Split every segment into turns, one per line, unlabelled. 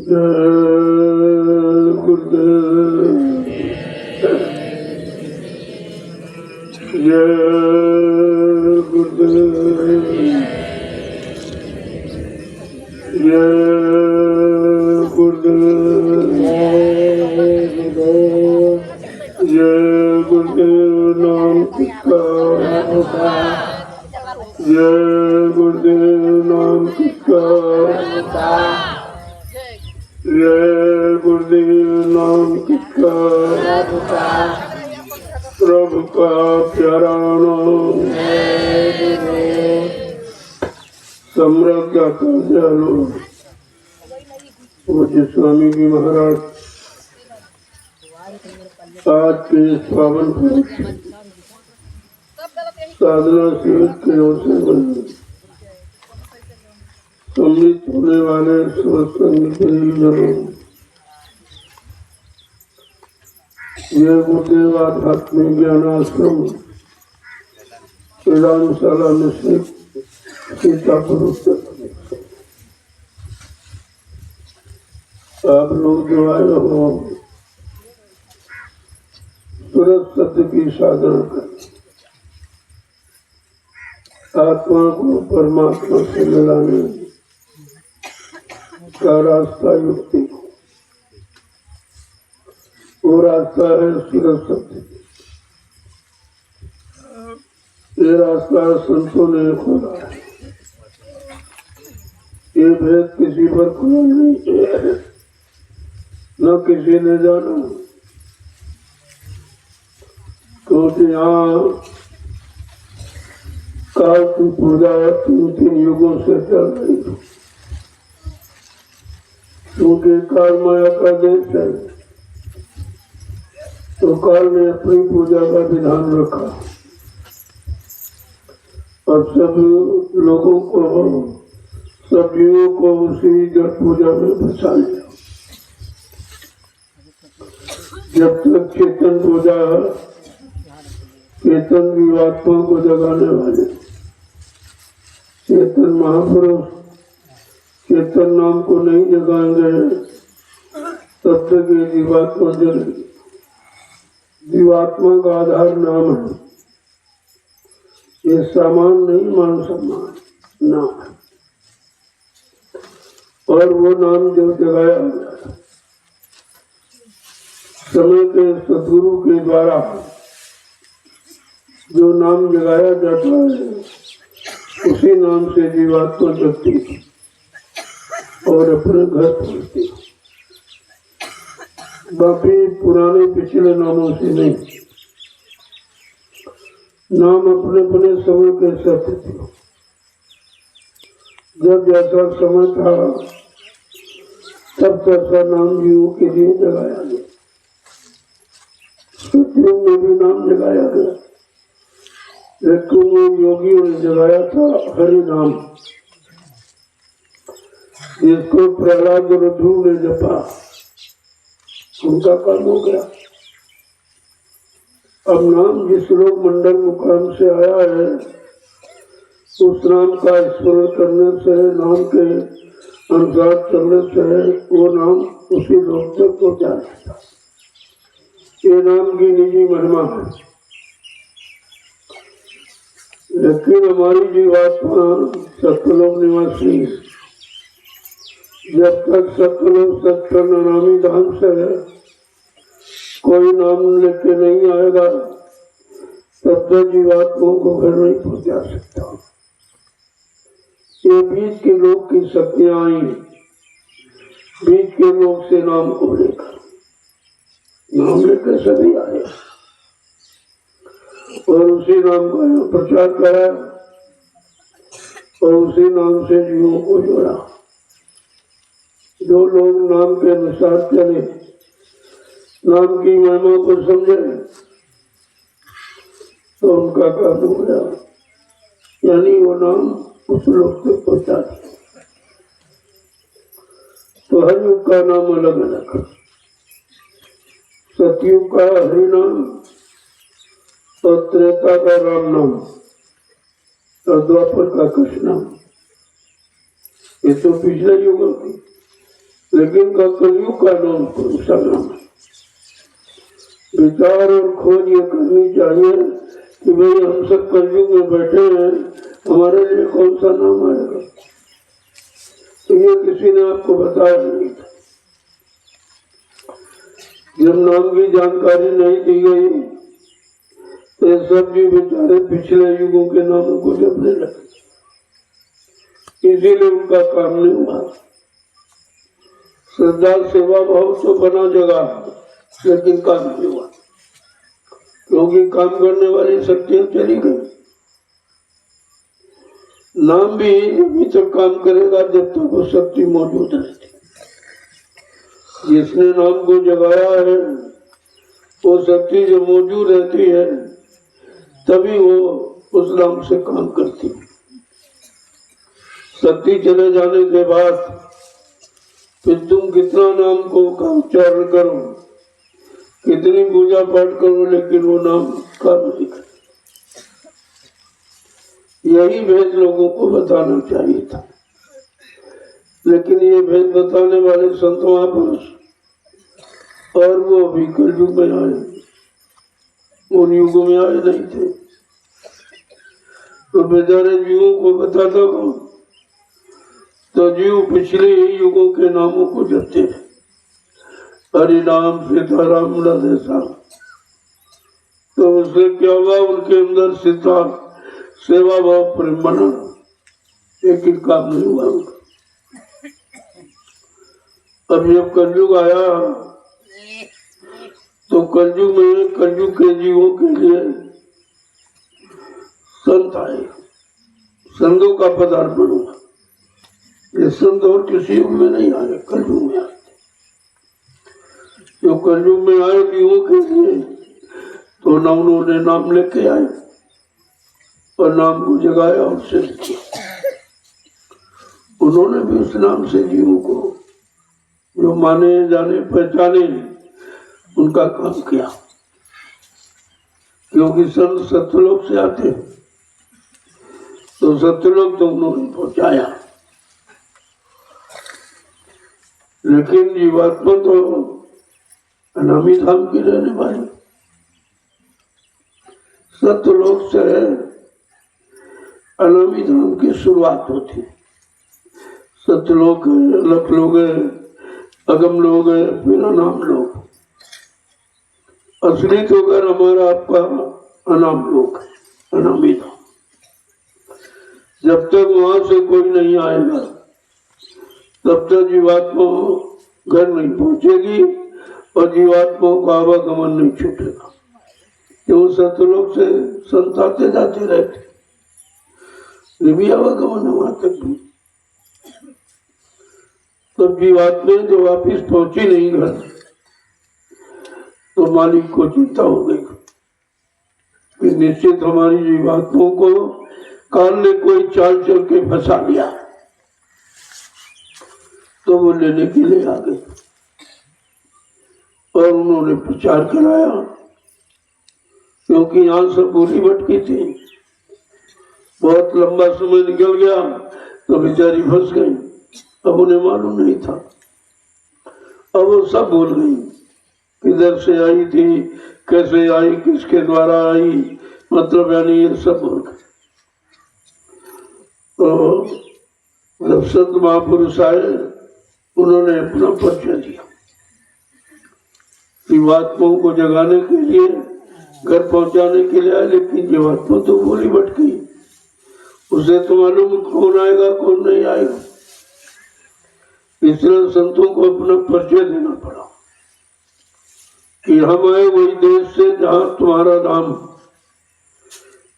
गुरुदेव जय गुरुदेव जय गुरुदेव जय गुरुदेव नाम किसका जय गुरुदेव नाम किसका जय गुरुदेव नाम किसका प्रभु का प्यारा नाम सम्राट दाता दयालु पूज्य स्वामी जी महाराज आज के पावन साधना शिविर के अवसर पर सम्मिलित होने वाले सत्संग ये गुरुदेव आध्यात्मिक ज्ञानाश्रम वेदांतशाला मिश्रित सीतापुर आप लोग जो आए हो सूरज सत्य की साधना कर आत्मा को परमात्मा से मिलाने का रास्ता युक्ति वो रास्ता है सूरज सत्य। ये रास्ता संतों ने खोला है। ये भेद किसी पर खुला नहीं है, न किसी ने जाना। क्योंकि यहाँ काल की पूजा 3 युगों से चल रही है। क्योंकि काल माया का देश है, तो काल ने अपनी पूजा का विधान रखा और सब लोगों को, सब जीवों को उसी जड़ पूजा में फंसा लिया। जब तक चेतन पूजा, चेतन जीवात्मा को जगाने वाले चेतन महापुरुष चेतन नाम को नहीं जगाएंगे, तब तक ये जीवात्मा जलेगी। जीवात्मा का आधार नाम है। ये सामान नहीं, मान सम्मान नाम है। और वो नाम जब जगाया गया समय के सदगुरु के द्वारा, जो नाम जगाया जाता है उसी नाम से जीवात्मा जगती और अपने घर पहुंचती। बाकी पुराने पिछले नामों से नहीं। नाम अपने अपने समय के सत्य थे। जब जैसा समय था तब तैसा नाम जीवों के लिए जगाया गया। सत्युग में भी नाम जगाया गया। योगियों ने जगाया था हरि नाम, जिसको प्रहलाद रुद्र ने जपा, उनका काम हो गया। अब नाम जिस लोग मंडल मुकाम से आया है, उस नाम का स्मरण करने से, नाम के अनुसार चलने से वो नाम उसी लोग तक पहुंचा देता। ये नाम की निजी महिमा है। लेकिन हमारी जीवात्मा सत्लोक निवासी, जब तक सत्लोक सत्कर्म नामी धाम से कोई नाम लेके नहीं आएगा, तब तक जीवात्माओं को घर नहीं पहुंचा सकता। ये बीच के लोग की शक्तियां आई, बीच के लोग से नाम को लेकर, नाम लेकर सभी आए और उसी नाम का प्रचार करा और उसी नाम से जीवों को जोड़ा। जो लोग नाम के अनुसार चले, नाम की महिमा को समझे, तो उनका काम हो गया। यानी वो नाम उस लोग तक पहुंचा दिया। तो हर युग का नाम अलग अलग। सतयुग का हरि नाम और त्रेता का राम नाम और द्वापर का कृष्ण नाम। ये तो पिछले युगों की। लेकिन का कलयुग का नाम कौन सा नाम है? विचार और खोज ये करनी चाहिए कि भाई हम सब कलयुग में बैठे हैं, हमारे लिए कौन सा नाम आएगा? तो ये किसी ने आपको बताया नहीं था। जब नाम की जानकारी नहीं दी गई तो ये सब भी बेचारे पिछले युगों के नामों को जपने लगे, इसीलिए उनका काम नहीं हुआ। श्रद्धा सेवा भाव तो बना जगह, लेकिन काम नहीं हुआ, क्योंकि काम करने वाली शक्तियां चली गई। नाम भी अभी तक काम करेगा जब तक वो शक्ति मौजूद रहती। जिसने नाम को जगाया है वो शक्ति जो मौजूद रहती है तभी वो उस नाम से काम करती है। शक्ति चले जाने के बाद फिर तुम कितना नाम को का उच्चारण करो, कितनी पूजा पाठ करो, लेकिन वो नाम काम नहीं करे। यही भेद लोगों को बताना चाहिए था, लेकिन ये भेद बताने वाले संत महापुरुष और वो अभी कलयुग में आए, उन युगों में आए नहीं थे। तो बेचारे जीवों को बताता कौन? तो जीव पिछले ही युगों के नामों को जपते हैं, हरि नाम सीताराम राधे श्याम। तो उससे क्या हुआ? उनके अंदर सीता सेवा भाव प्रेम बना, लेकिन काम नहीं हुआ उनका। अब जब कलयुग आया तो कलयुग में कलयुग के जीवों के लिए संत आए, संतों का पदार्पण हुआ। ये संत और किसी युग में नहीं आए, कलयुग में आए। जो कलयुग में आए जीवों के लिए तो न उन्होंने नाम लेके आए और नाम को जगाया और सिद्ध किया। उन्होंने भी उस नाम से जीवों को जो माने जाने पहचाने उनका काम किया, क्योंकि संत सत्यलोक से आते हैं, तो सत्यलोक तो उन्होंने पहुंचाया, लेकिन जीवात्मा तो अनामी धाम की रहने वाली। सत्यलोक से अनामी धाम की शुरुआत होती। सत्यलोक है, अलख लोग है, अगम लोग है, फिर अनाम लोग। असली तो घर हमारा आपका अनाम लोक है, अनामी धाम। जब तक वहां से कोई नहीं आएगा तब तक जीवात्मा घर नहीं पहुंचेगी और जीवात्माओं का आवागमन नहीं छूटेगा। क्यों? सत्यलोक से संत आते जाते रहते, ये भी आवागमन है वहां तक भी। तब जीवात्मा जो वापिस पहुंची नहीं घर, तो मालिक को चिंता हो गई कि निश्चित हमारी जीवात्माओं को काल ने कोई चाल चल के फंसा लिया। तो वो लेने के लिए आ गए और उन्होंने प्रचार कराया, क्योंकि यहाँ से पूरी भटकी थी। बहुत लंबा समय निकल गया तो बेचारी फंस गई, अब उन्हें मालूम नहीं था। अब वो सब भूल गई, किधर से आई थी, कैसे आई, किसके द्वारा आई, मतलब यानी ये सब भूल गए। तो जब संत महापुरुष आए उन्होंने अपना परिचय दिया। जीवात्माओं को जगाने के लिए, घर पहुंचाने के लिए आए, लेकिन जीवात्मा तो बोली भटकी, उसे तो मालूम कौन आएगा कौन नहीं आएगा। इसलिए संतों को अपना परिचय देना पड़ा कि हम आए वही देश से जहां तुम्हारा नाम,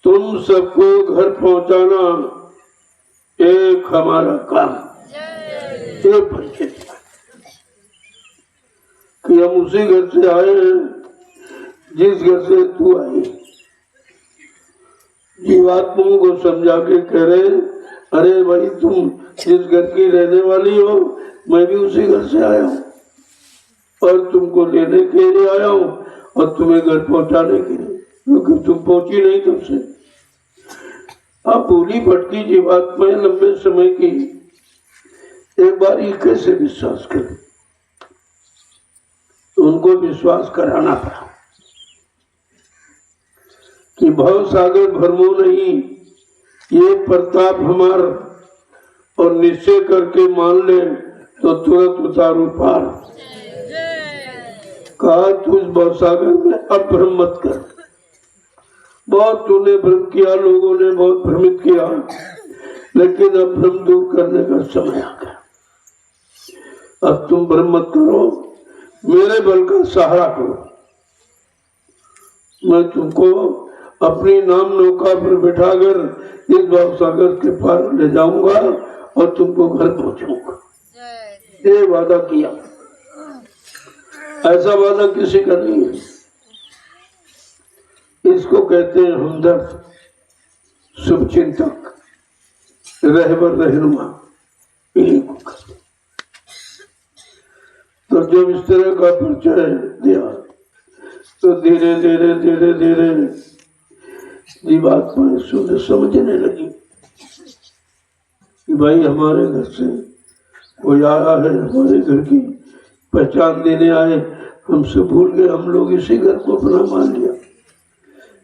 तुम सबको घर पहुंचाना एक हमारा काम। ये परिचय दिया कि हम उसी घर से आए हैं जिस घर से तू आई। जीवात्माओं को समझा के कह रहे, अरे भाई तुम जिस घर की रहने वाली हो, मैं भी उसी घर से आया हूँ और तुमको लेने के लिए आया हूँ और तुम्हें घर पहुंचाने के लिए, क्योंकि तुम पहुंची नहीं तुमसे। आप भूली भटकी जीवात्माएं लंबे समय की, एक बार ये कैसे विश्वास करें? उनको विश्वास कराना पड़ा कि भव सागर भरमो नहीं, ये प्रताप हमार, और निश्चय करके मान ले तो तुरंत उतारू पार। कहा तू इस भव सागर में अब भ्रम मत कर। बहुत तूने भ्रम किया, लोगों ने बहुत भ्रमित किया, लेकिन अब भ्रम दूर करने का समय आ गया। अब तुम भ्रम मत करो, मेरे बल का सहारा करो। मैं तुमको अपनी नाम नौका पर बिठाकर इस भव सागर के पार ले जाऊंगा और तुमको घर पहुंचाऊंगा। ये वादा किया। ऐसा वादा किसी का नहीं है। इसको कहते हैं हमदर्द, शुभचिंतक, रहबर रहनुमा। इन्हीं को कहते। तो जब इस तरह का परिचय दिया तो धीरे धीरे धीरे धीरे जीवात्मा समझने लगी कि भाई हमारे घर से कोई आया है, हमारे घर की पहचान देने आए, हमसे भूल गए, हम लोग इसी घर को अपना मान लिया।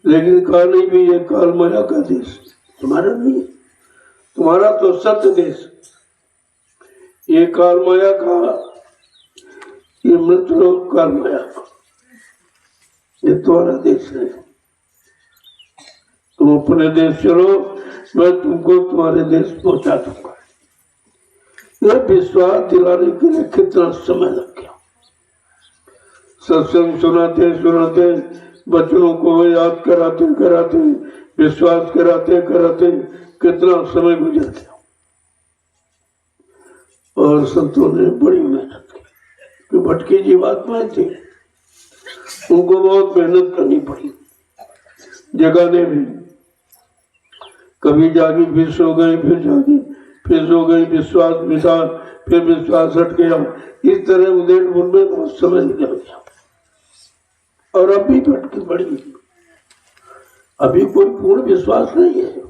लेकिन कहा नहीं भी ये काल माया का देश तुम्हारा नहीं है, तुम्हारा तो सत्य देश। ये काल माया का, ये मृतलोक काल माया का, ये तुम्हारा देश है। तुम अपने देश चलो, मैं तुमको तुम्हारे देश पहुंचा दूंगा। यह विश्वास दिलाने के लिए कितना समय लग गया। सत्संग सुनाते सुनाते, बच्चों को याद कराते कराते, विश्वास कराते कराते कितना समय गुजर गया। और संतों ने बड़ी मेहनत की, कि भटकी जीवात्माएं थी, उनको बहुत मेहनत करनी पड़ी जगाने में। कभी जागी फिर सो गई, फिर जागी फिर सो गई, विश्वास मिटा फिर विश्वास हट गया। इस तरह उदेड़ बुन में बहुत समय निकल गया। और अभी भटकी पड़ी, अभी कोई पूर्ण विश्वास नहीं है,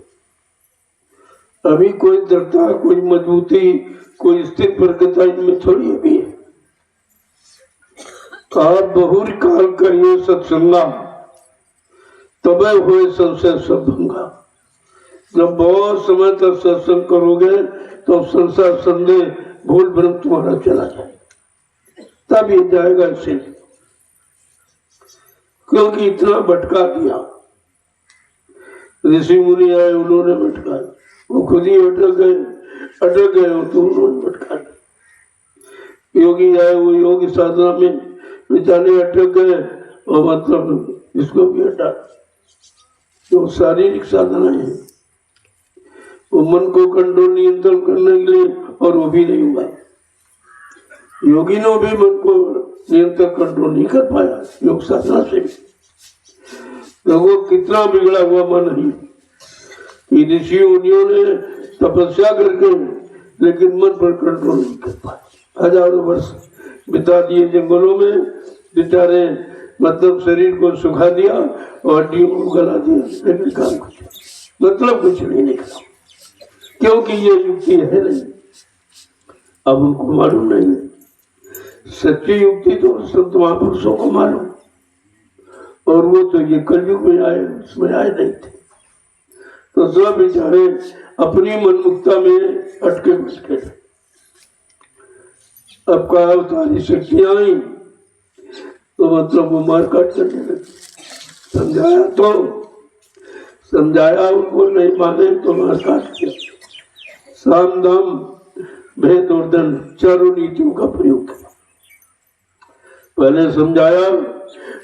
अभी कोई दृढ़ता, कोई मजबूती, कोई स्थिर प्रज्ञता इनमें थोड़ी अभी है। कहा बहुर काल करिए सत्संगा, तबे हुए संशय सब भंगा। जब बहुत समय तक सत्संग करोगे तो संसार संदेह भूल भ्रम तुम्हारा चला जाए, तब ये जाएगा इसे। क्योंकि इतना भटका दिया, ऋषि मुनि आए, उन्होंने भटका, वो खुद ही अटक गए हो तो उन्होंने भटका। योगी आए, वो योगी साधना में बेचारे अटक गए, और मतलब इसको भी हटा। तो शारीरिक साधना है, वो मन को कंट्रोल नियंत्रण करने के लिए, और वो भी नहीं हुआ। योगी ने भी मन को नियंत्रण कंट्रोल नहीं कर पाया योग साधना से। तो वो कितना बिगड़ा हुआ मन है। ऋषि मुनियों ने तपस्या करके, लेकिन मन पर कंट्रोल नहीं कर पाए। हजारों वर्ष बिता दिए जंगलों में, बेचारे मतलब शरीर को सुखा दिया और हड्डियों को गला दिया, लेकिन काम कुछ नहीं निकला। क्योंकि ये युक्ति है नहीं, अब उनको मालूम नहीं है। सच्ची युक्ति तो संत महापुरुषों को मालूम, और वो तो ये कलयुग में आए, उसमें आए नहीं थे। तो सब बेचारे अपनी मनमुक्ता में अटके बैठे। अब का अवतारी शक्तियां आई तो मतलब वो मारकाट करने लगे। समझाया उनको, नहीं माने तो मारकाट किया। साम दाम भेद और दंड चारों नीतियों का प्रयोग किया। पहले समझाया,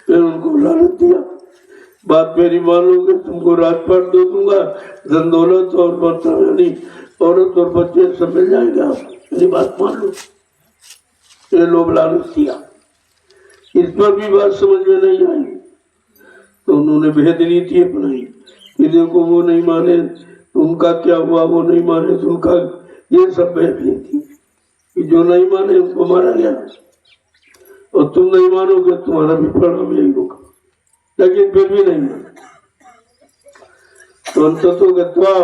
फिर उनको लालच दिया, बात मेरी मानोगे तुमको राजपाट दे दूंगा, धन दौलत और बर्तन, औरत और बच्चे सब मिल जाएंगे, आप मेरी बात मान लो। ये लोग लालच दिया। इस पर भी बात समझ में नहीं आई तो उन्होंने भेद नीति अपनाई कि देखो वो नहीं माने तो उनका क्या हुआ, वो नहीं माने तो उनका, ये सब भेद नीति कि जो नहीं माने उनको मारा गया, और तुम नहीं मानोगे तुम्हारा भी परिणाम यही होगा। लेकिन फिर भी नहीं माने तो अंततोगत्वा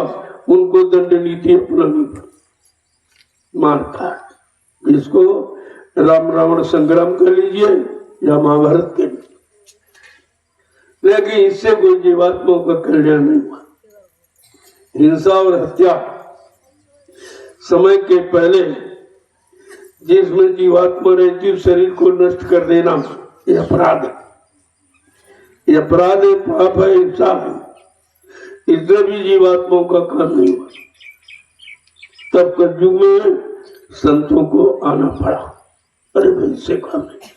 उनको दंड नीति अपनानी पड़ी, मारकाट। इसको राम रावण संग्राम कर लीजिए, या महाभारत के भी, लेकिन इससे कोई जीवात्माओं का कल्याण नहीं हुआ। हिंसा और हत्या समय के पहले जिसमें जीवात्मा रहती है शरीर को नष्ट कर देना ये अपराध है, ये अपराध है, पाप है, हिंसा है। इससे भी जीवात्माओं का काम नहीं हुआ। तब कलयुग में संतों को आना पड़ा। अरे भाई से काम नहीं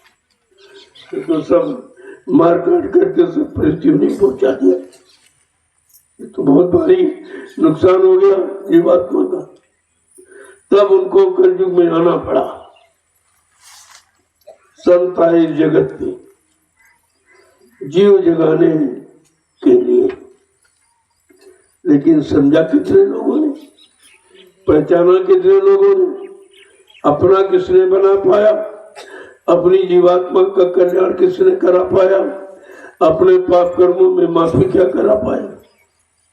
तो सब मार काट करके सब मृत्यु नहीं पहुंचा दिया, ये तो बहुत भारी नुकसान हो गया जीवात्मा का। तब उनको कलयुग में आना पड़ा। संत आए जगत में जीव जगाने के लिए, लेकिन समझा कितने लोगों ने, पहचाना कितने लोगों ने, अपना किसने बना पाया, अपनी जीवात्मा का कल्याण किसने करा पाया, अपने पाप कर्मों में माफी क्या करा पाया?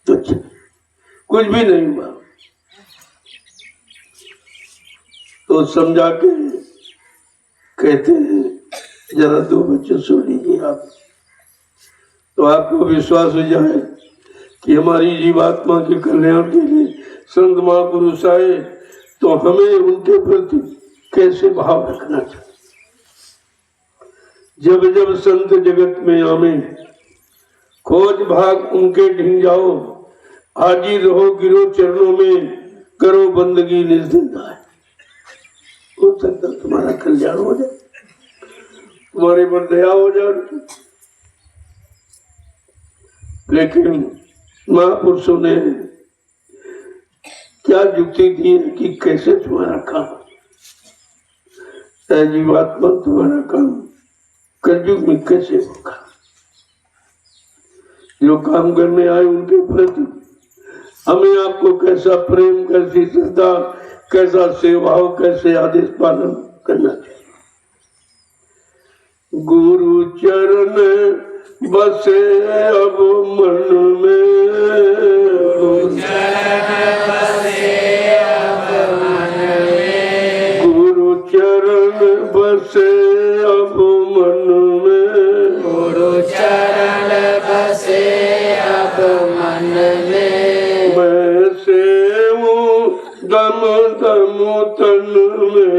कुछ भी नहीं हुआ। तो समझा के कहते हैं जरा दो बच्चे सुन लीजिए आप, तो आपको विश्वास हो जाए कि हमारी जीवात्मा के कल्याण के लिए संत महापुरुष आए, तो हमें उनके प्रति कैसे भाव रखना चाहिए। जब जब संत जगत में आवे, खोज भाग उनके ढिंग जाओ, हाजिर रहो गिरो चरणों में, करो बंदगी निर्जिंदा है। हो सकता तुम्हारा कल्याण हो जाए, तुम्हारे पर दया हो जाए। लेकिन महापुरुषों ने क्या युक्ति दी कि कैसे तुम्हारा काम, जीवात्मा तुम्हारा काम कलयुग में कैसे होगा। जो काम करने आए उनके प्रति हमें आपको कैसा प्रेम, कैसी श्रद्धा, कैसा सेवाओं, कैसे आदेश पालन करना चाहिए। गुरु चरण बसे अब मन में, गुरु चरण बसे अब मन में, गुरु चरण बसे अब मन में, गुरु चरण बसे अब मन में, मैं सेवूं दम दम तन में,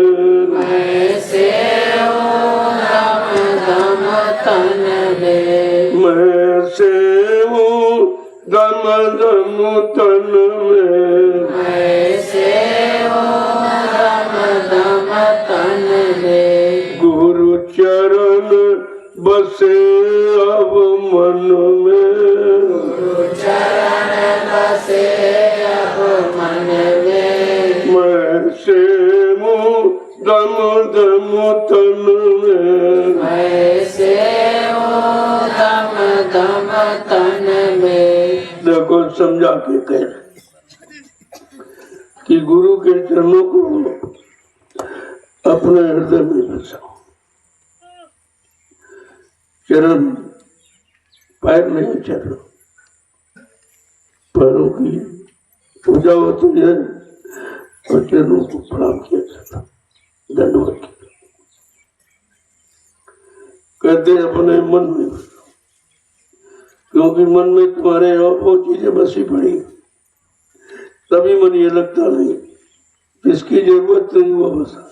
मैं सेवूं दम दम तन में, मैं सेवूं दम दम तन में, मैं सेवूं दम दम तन में, गुरु चरण बसे अब मन में, गुरु चरण बसे अब मन में, मैं सेवूं दम दम तन में, मैं सेवूं दम दम तन में। देखो समझा के कह कि गुरु के चरणों को अपने हृदय में बसाओ। चरण पैर नहीं, चरण पैरों की पूजा होती है और चरणों को प्रणाम किया जाता, दंडवत किया। कहते अपने मन में बसाओ, क्योंकि मन में तुम्हारे और वो चीजें बसी पड़ी, तभी मन ये लगता नहीं, जिसकी जरूरत नहीं वो बसा।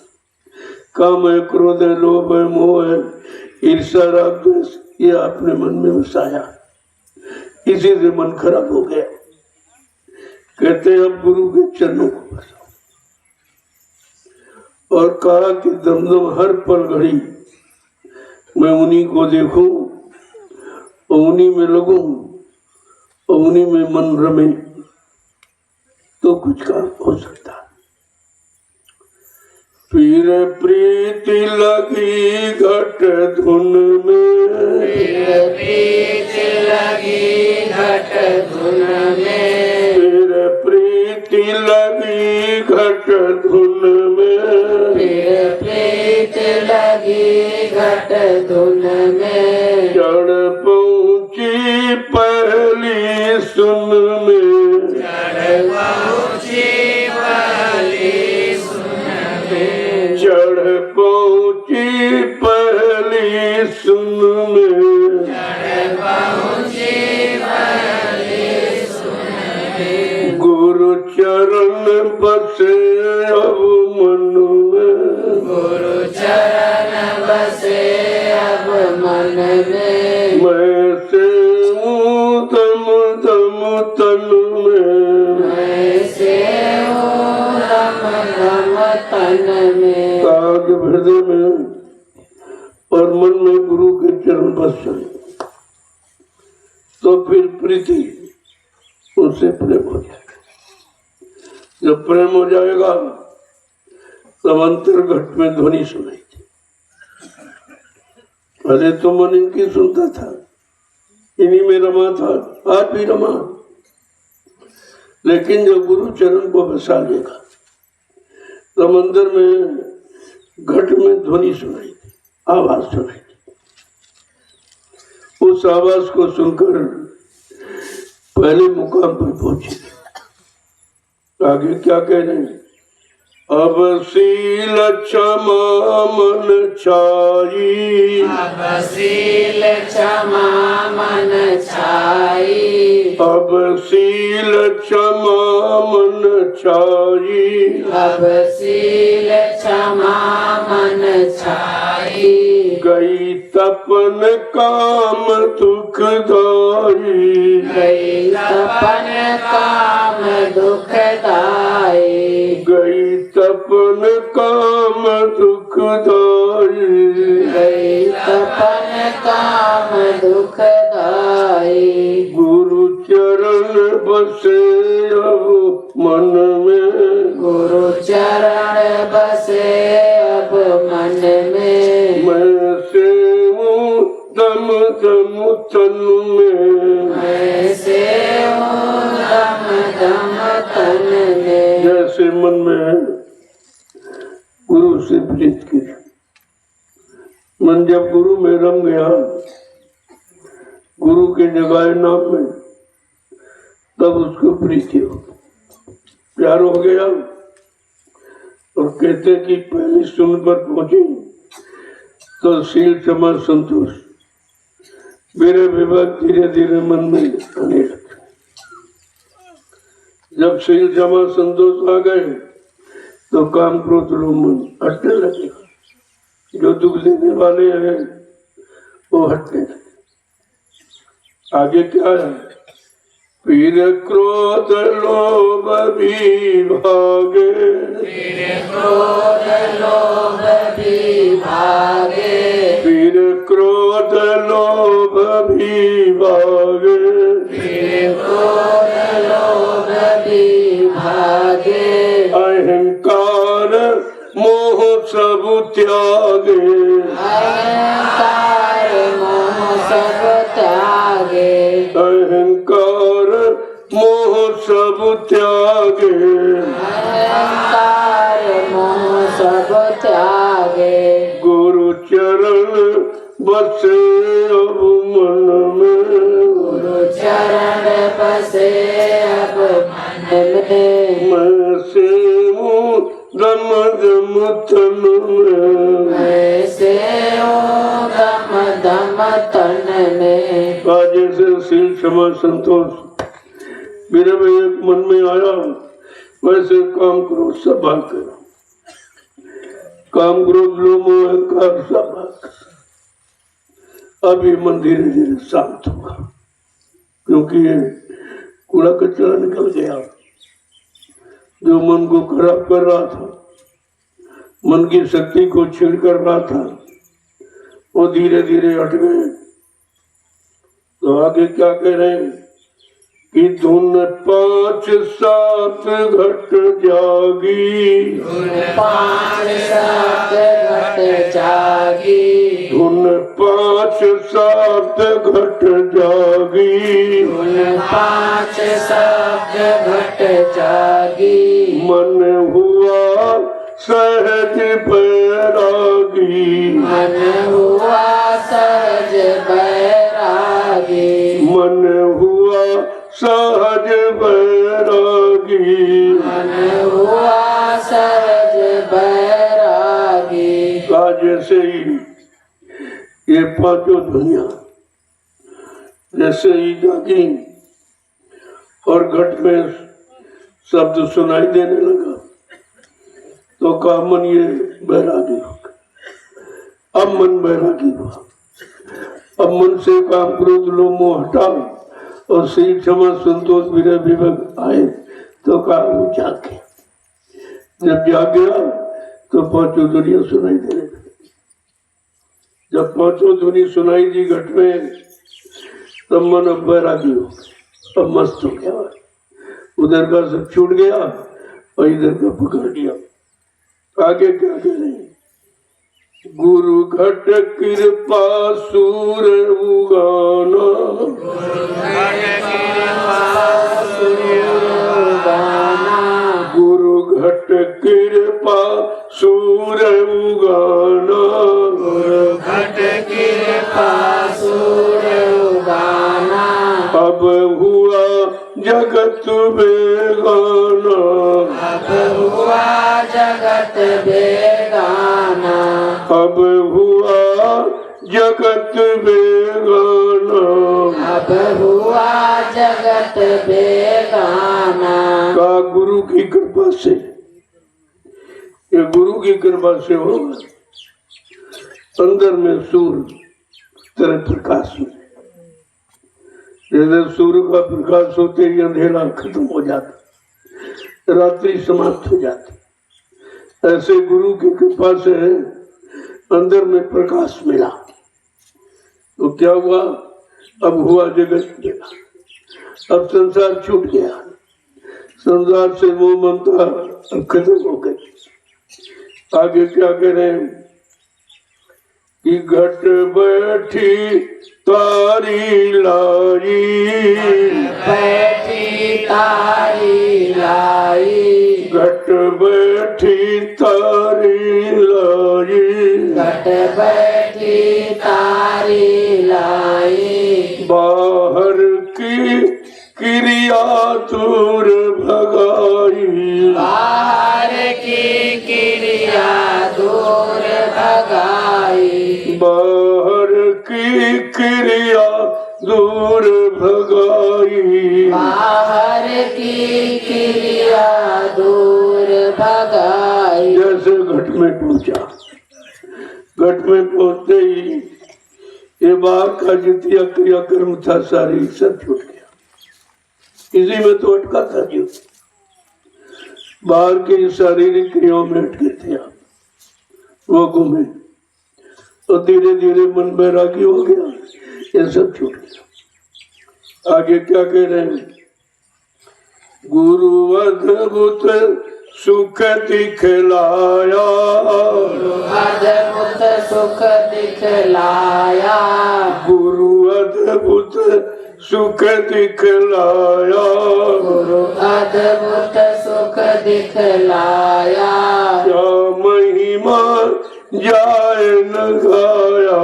काम है, क्रोध है, लोभ है, मोह है, ईर्ष्या, राग, द्वेष, ये अपने मन में बसाया, इसी से मन खराब हो गया। कहते हैं अब गुरु के चरणों को बसाओ। और कहा कि दमदम हर पल घड़ी मैं उन्हीं को देखूं और उन्हीं में लगूं और उन्हीं में मन रमे, तो कुछ काम हो सकता है। पीर प्रीति लगी घट धुन में, पीर प्रीति लगी घट धुन में, पीर प्रीति लगी घट धुन में, पीर प्रीति लगी घट धुन में, चढ़ पहुंची पहली सुन में, चढ़ पहुंची पहली सुन में, चढ़ पहुंची पहली चरण बसे अब मन में,
गुरु चरण बसे अब मन में,
मैं से हूँ दम दम तन में,
मैं से हूँ दम दम तन में।
काग हृदय में और मन में गुरु के चरण बस जाए तो फिर प्रीति उनसे प्रेम हो जाएगा। जब प्रेम हो जाएगा तब अंतर घट में ध्वनि सुनाई थी। अरे तो मन इनकी सुनता था, इन्हीं में रमा था, आज भी रमा। लेकिन जब गुरु चरण को बसा लेगा तब अंदर में घट में ध्वनि सुनाई थी, आवाज सुनाई थी। उस आवाज को सुनकर पहले मुकाम पर पहुंचे। आगे क्या कह रहे हैं? अब शील क्षमा मन छाई,
अब शील क्षमा मन छाई,
अब शील क्षमा मन छाई,
अब शील क्षमा मन छाई,
गई तपन काम दुखदाई,
गई तपन काम दुखदाई,
गई तपन काम दुखदाई,
गई तपन काम दुखदाई।
गुरु चरण बसे अब मन में,
गुरु चरण बसे अब मन में,
मैं से हूँ दम दम तन में,
मैं से हूँ दम दम तन में।
जैसे मन में गुरु से प्रीत की, मन जब गुरु में रम गया, गुरु के जगाए नाम में, तब उसको प्रीति हो, प्यार हो गया। और कहते कि पहली सुन पर पहुंची तो शील क्षमा संतोष मेरे विवेक धीरे धीरे मन में आने लगे। जब शील क्षमा संतोष आ गए तो काम क्रोध लोभ मन हटने लगे। जो दुख देने वाले हैं वो हटने लगे। आगे क्या है? फिर क्रोध लोभ भी भागे,
फिर क्रोध लोभ भी भागे,
फिर क्रोध लोभ भी भागे,
फिर क्रोध लोभ भी भागे,
अहंकार मोह सब त्यागे,
अहंकार मोह सब त्यागे,
अहंकार मोह सब त्यागे,
अहंकार मोह सब त्यागे,
गुरु चरण बसे अब मन में,
गुरु चरण बसे अब मन में,
मैं से हूँ दम दम तन में,
मैं से हूँ दम दम तन में।
आज जैसे शील क्षमा संतोष मेरे में एक मन में आया, वैसे काम क्रोध सब भाग करो। काम क्रोध लोभ मोह अहंकार सब भाग। अभी मन धीरे धीरे शांत होगा, क्योंकि ये कूड़ा कचरा निकल गया जो मन को खराब कर रहा था, मन की शक्ति को छीन कर रहा था, वो धीरे धीरे हट गए। तो आगे क्या कह रहे हैं कि धुन 5 7 घट जागी,
धुन 5 7 घट जागी,
धुन 5 7 घट जागी,
धुन 5 7 घट जागी,
मन हुआ सहज बैरागी,
मन हुआ सहज बैरागी,
मन हुआ सहज बैरागी,
मन हुआ सहज बैरागी।
जैसे ही ये पांचों दुनिया जैसे ही जागी और घट में शब्द सुनाई देने लगा तो कहा मन ये बैरागी हो गया। अब मन बैरागी हुआ। अब मन से काम क्रोध लोभ मोह हटा और श्री क्षमा संतोष विरह विवेक आए तो कहा वो जाग गया। जब जाग गया तो पांचों दुनिया सुनाई देने लगी। जब पांचों ध्वनि सुनाई दी घट में तब मन अब बैरागी हो गया। अब मस्त हो गया। उधर का सब छूट गया और इधर का पकड़ लिया। आगे क्या करें? गुरु घट कृपा सूर उगाना, गुरु घट कृपा सूर उगाना,
गुरु घट कृपा सूर उगाना।
अब हुआ जगत बेगाना,
अब हुआ जगत बेगाना।
अब हुआ जगत बेगाना,
अब हुआ जगत बेगाना।
का गुरु की कृपा से, ये गुरु की कृपा से होगा। अंदर में सूर्य तेरे प्रकाश में, जैसे सूर्य का प्रकाश होते ही अंधेरा खत्म हो जाता, रात्रि समाप्त हो जाती, ऐसे गुरु की कृपा से अंदर में प्रकाश मिला तो क्या हुआ? अब हुआ जगत मिला। अब संसार छूट गया। संसार से मोह ममता अब खत्म हो गई। आगे क्या करें कि घट बैठी तारी लाई,
बैठी तारी लाई।
घट बैठी तारी लाई,
घट बैठी तारी लाई।
बाहर की क्रिया दूर भगाई,
बाहर की क्रिया दूर भगाई।
बाहर की क्रिया दूर भगाई,
बाहर की क्रिया दूर भगाई।
जैसे घट में पहुंचा, घट में पहुंचते ही ये बाहर का जितना क्रियाक्रम था सारी सब छूट गया। इसी में तो अटका था जीव, बाहर की शारीरिक क्रियाओं में अटके थे आप, वो घूमे तो धीरे धीरे मन बैरागी हो गया, ये सब छूट गया। आगे क्या कह रहे हैं? गुरु अद्भुत सुख दिखलाया,
अद्भुत सुख दिखलाया।
गुरु अद्भुत सुख दिखलाया,
गुरु अद्भुत सुख दिखलाया।
क्या महिमा जाए न गाया,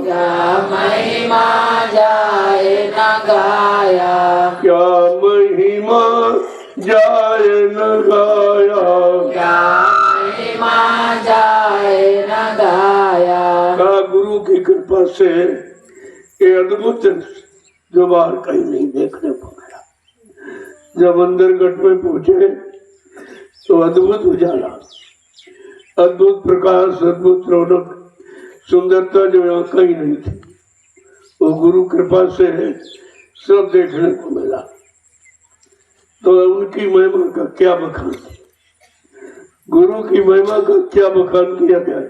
क्या महिमा जाए न गाया।
क्या महिमा जाए न गाया,
क्या महिमा जाए न गाया।
का गुरु की कृपा से ये अद्भुत जो बाहर कहीं नहीं देखने को मिला। जब अंदर गट में पहुंचे तो अद्भुत उजाला, अद्भुत प्रकाश, अद्भुत रौनक, सुंदरता जो यहाँ कहीं नहीं थी, वो गुरु कृपा से सब देखने को मिला। तो उनकी महिमा का क्या बखान, गुरु की महिमा का क्या बखान किया जाए?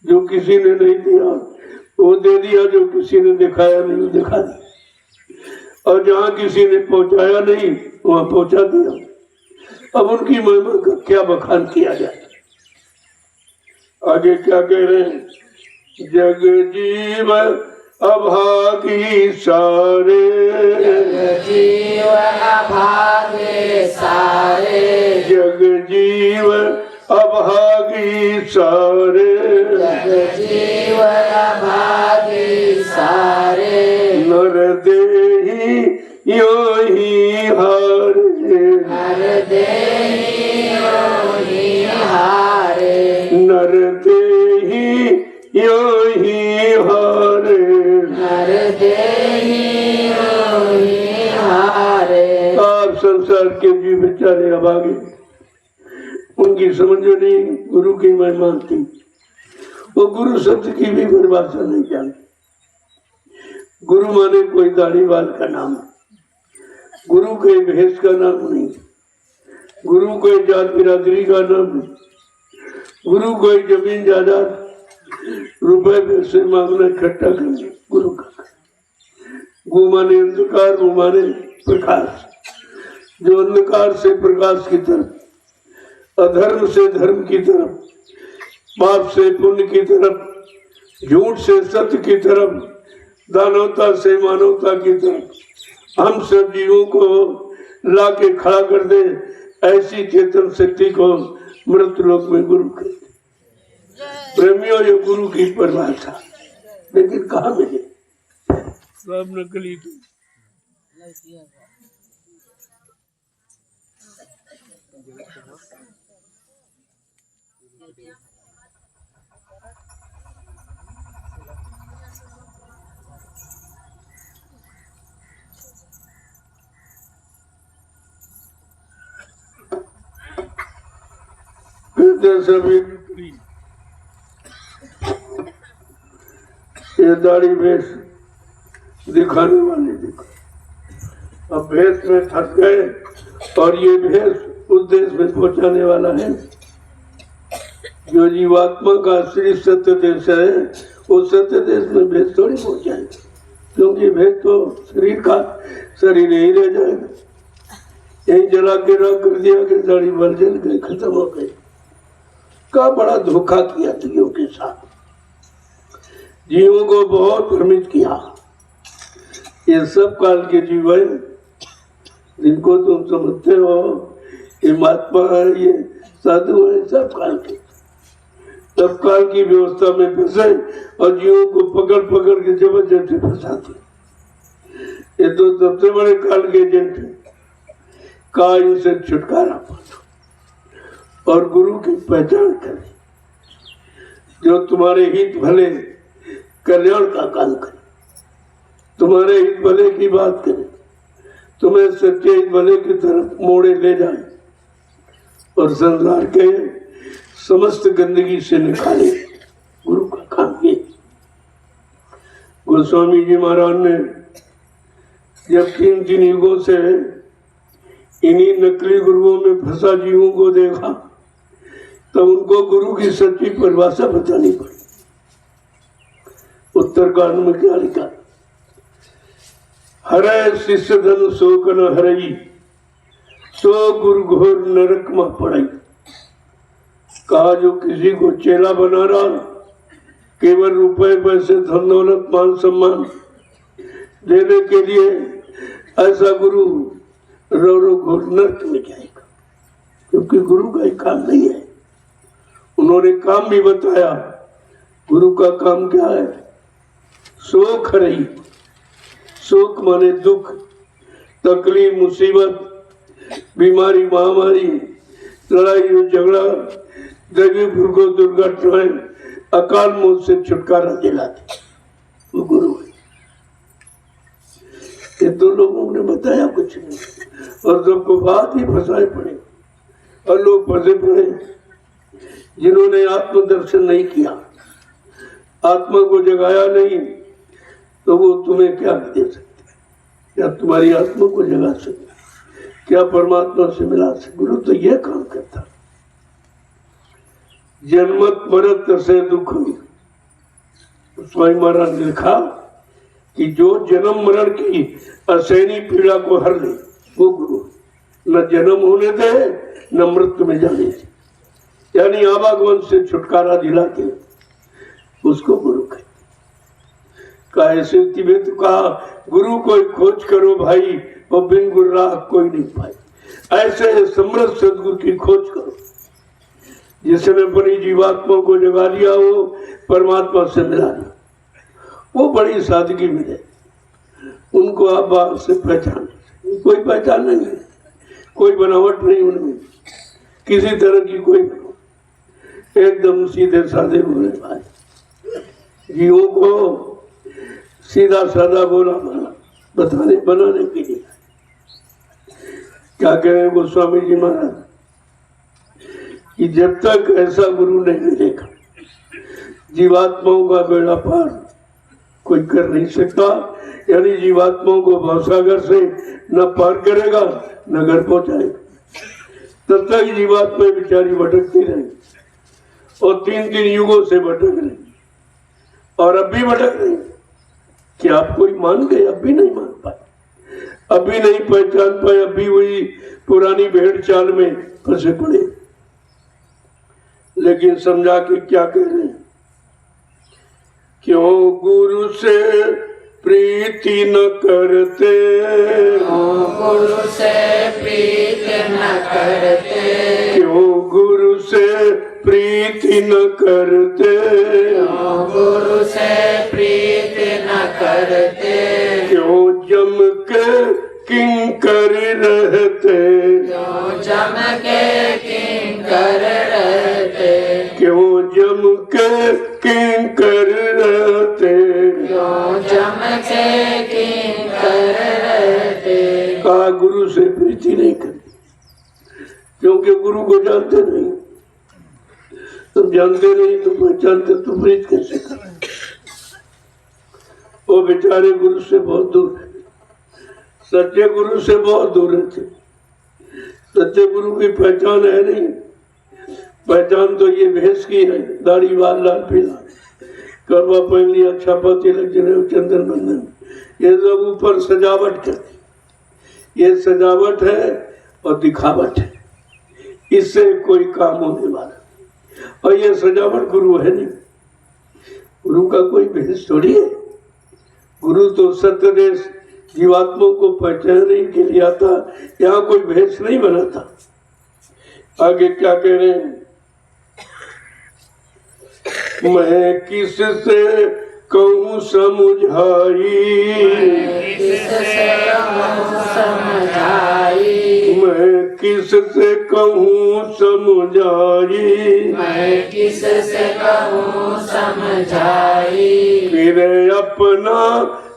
जो किसी ने नहीं दिया वो दे दिया, जो किसी ने दिखाया नहीं वो दिखा दिया, और जहाँ किसी ने पहुंचाया नहीं वहां पहुंचा दिया। अब उनकी महिमा का क्या बखान किया जाए? आगे क्या कह रहे हैं? जग जीव अभागी सारे,
जग जीव अभागे सारे।
जग जीव अभागी सारे,
जग जीव अभागे सारे।
नर देही यों ही हारे,
नर देहि योहि हारे।
नर देही यों ही हारे,
नर देहि योहि हारे।
आप संसार के जीव बेचारे अभागे, उनकी समझ नहीं गुरु की महिमा थी। वो गुरु शब्द की भी परिभाषा नहीं जानते। गुरु माने कोई दाढ़ी वाल का नाम, गुरु कोई भेष का नाम नहीं, गुरु कोई जात बिरादरी का नाम नहीं, गुरु कोई जमीन जायदाद रुपए पैसे मांगना इकट्ठा करना गुरु का। गु माने अंधकार, गु माने प्रकाश। जो अंधकार से प्रकाश की तरफ, अधर्म से धर्म की तरफ, पाप से पुण्य की तरफ, झूठ से सत्य की तरफ, दानवता से मानवता की तरफ हम सब जीवों को ला के खड़ा कर दे, ऐसी चेतन शक्ति को मृत लोक में गुरु कहते। प्रेमियों, ये गुरु की परिभाषा, लेकिन कहाँ मिले? सब नकली थी। सभी ये दाढ़ी भेष दिखाने वाले देखो, अब भेष में थक गए और ये भेष उस देश में पहुंचाने वाला है जो जीवात्मा का श्री सत्य देश है। उस सत्य देश में भेष थोड़ी पहुंचाएंगे, क्योंकि भेष तो शरीर का शरीर ही रह जाएगा। यही जला के रख कर दिया कि दाढ़ी भर जल गई, खत्म हो गई। का बड़ा धोखा किया जीवों के साथ, जीवों को बहुत भ्रमित किया। ये सब काल के जीव है जिनको तुम समझते हो ये महात्मा है, ये साधु है, सब काल के, सब काल की व्यवस्था में फंसे और जीवों को पकड़ पकड़ के जबरदस्ती फंसाते। ये तो सबसे बड़े काल के एजेंट है। का इनसे छुटकारा पाओ और गुरु की पहचान करें जो तुम्हारे हित भले कल्याण का काम करे, तुम्हारे हित भले की बात करे, तुम्हें सच्चे हित भले की तरफ मोड़े ले जाए और संसार के समस्त गंदगी से निकाले। गुरु का काम ये। गोस्वामी जी महाराज ने जब 3 युगों से इन्हीं नकली गुरुओं में फंसा जीवों को देखा, तब उनको गुरु की सच्ची परिभाषा बतानी पड़ी। उत्तरकांड में क्या लिखा? हरे शिष्य धन शोक न हरई, सो गुरु घोर नरक में पड़ई। कहा जो किसी को चेला बना रहा, केवल रुपए पैसे धन दौलत मान सम्मान देने के लिए, ऐसा गुरु रो रो घोर नरक में जाएगा, क्योंकि गुरु का एक काम नहीं है। उन्होंने काम भी बताया। गुरु का काम क्या है? शोक हरई। शोक माने दुख, तकलीफ, मुसीबत, बीमारी, महामारी, लड़ाई झगड़ा, दैवी भूगो दुर्घटनाएं, अकाल मौत से छुटकारा दिलाते वो गुरु है। ये 2 लोगों ने बताया कुछ नहीं और सबको बात ही फंसाए पड़े और लोग फंसे पड़े। जिन्होंने आत्मदर्शन नहीं किया, आत्मा को जगाया नहीं, तो वो तुम्हें क्या दे सकते? क्या तुम्हारी आत्मा को जगा सकते? क्या परमात्मा से मिला सकते? गुरु तो यह काम करता। जन्मत मरत से दुख। स्वामी महाराज ने लिखा कि जो जन्म मरण की असहनीय पीड़ा को हर ले, वो गुरु। न जन्म होने दे, न मृत्यु में जाने दे, यानी आवागमन से छुटकारा दिलाते, उसको गुरु कहते। ऐसे में तो कहा गुरु कोई खोज करो भाई, और बिन गुरु राह कोई नहीं पाई। ऐसे समृद्ध सदगुरु की खोज करो जिसने बड़ी जीवात्मा को जगा लिया, वो परमात्मा से मिला लिया, वो बड़ी सादगी मिले। उनको आप बाहर से पहचान, कोई पहचान नहीं है, कोई बनावट नहीं उनमें, किसी तरह की कोई, एकदम सीधे साधे बोले भाई। जीवों को सीधा साधा बोला बताने बनाने के लिए। क्या कह रहे हैं गोस्वामी जी महाराज कि जब तक ऐसा गुरु नहीं मिलेगा जीवात्माओं का बेड़ा पार कोई कर नहीं सकता। यानी जीवात्माओं को भवसागर से न पार करेगा न घर पहुंचाएगा। तब तक जीवात्मा बेचारी भटकती रहेगी और 3-3 युगों से भटक रही और अब भी भटक रही। कि आप कोई मान गए? अब भी नहीं मान पाए, अब भी नहीं पहचान पाए, अब भी वही पुरानी भेड़ चाल में फंसे पड़े। लेकिन समझा के क्या कह रहे हैं? क्यों गुरु से प्रीति न करते,
गुरु से प्रीति न करते,
क्यों गुरु से प्रीति न करते,
गुरु से प्रीति न करते,
क्यों जम के किंकर रहते,
क्यों जम के किंकर रहते,
क्यों जम के किंकर रहते,
क्यों जम के किंकर रहते।
कहा गुरु से प्रीति नहीं करती क्योंकि गुरु को जानते नहीं। तुम जानते नहीं तो पहचानते तो प्रीत कैसे करें? वो बेचारे गुरु से बहुत दूर है, सच्चे गुरु से बहुत दूर रहते। सच्चे गुरु की पहचान है नहीं। पहचान तो ये भेष की है, दाढ़ी वाल लाल पीला, करवा पहन लिया, छापा तिलक जनेऊ चंदन बंधन, ये सब ऊपर सजावट करती। ये सजावट है और दिखावट है, इससे कोई काम होने वाला नहीं। और ये सजावट गुरु है नहीं। गुरु का कोई भेष थोड़ी है। गुरु तो सत्यदेश जीवात्मा को पहचानने के लिए आता, यहाँ कोई भेष नहीं बनाता। आगे क्या कह रहे हैं? मैं किससे कहूँ समझाई,
किससे कहूँ समझाई,
मैं किससे कहूँ समझाई,
मैं किससे कहूँ समझाई,
फिर अपना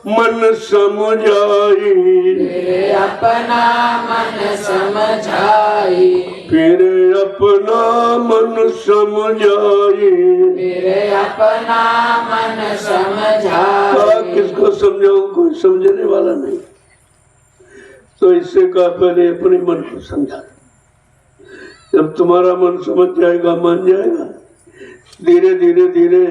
मन समझाई,
फिर अपना मन समझाई,
फिर अपना मन समझाई।
फिर अपना मन समझाई।
किसको समझाऊं? कोई समझने वाला नहीं। तो इससे कहा पहले अपने मन को समझा। जब तुम्हारा मन समझ जाएगा, मान जाएगा, धीरे धीरे धीरे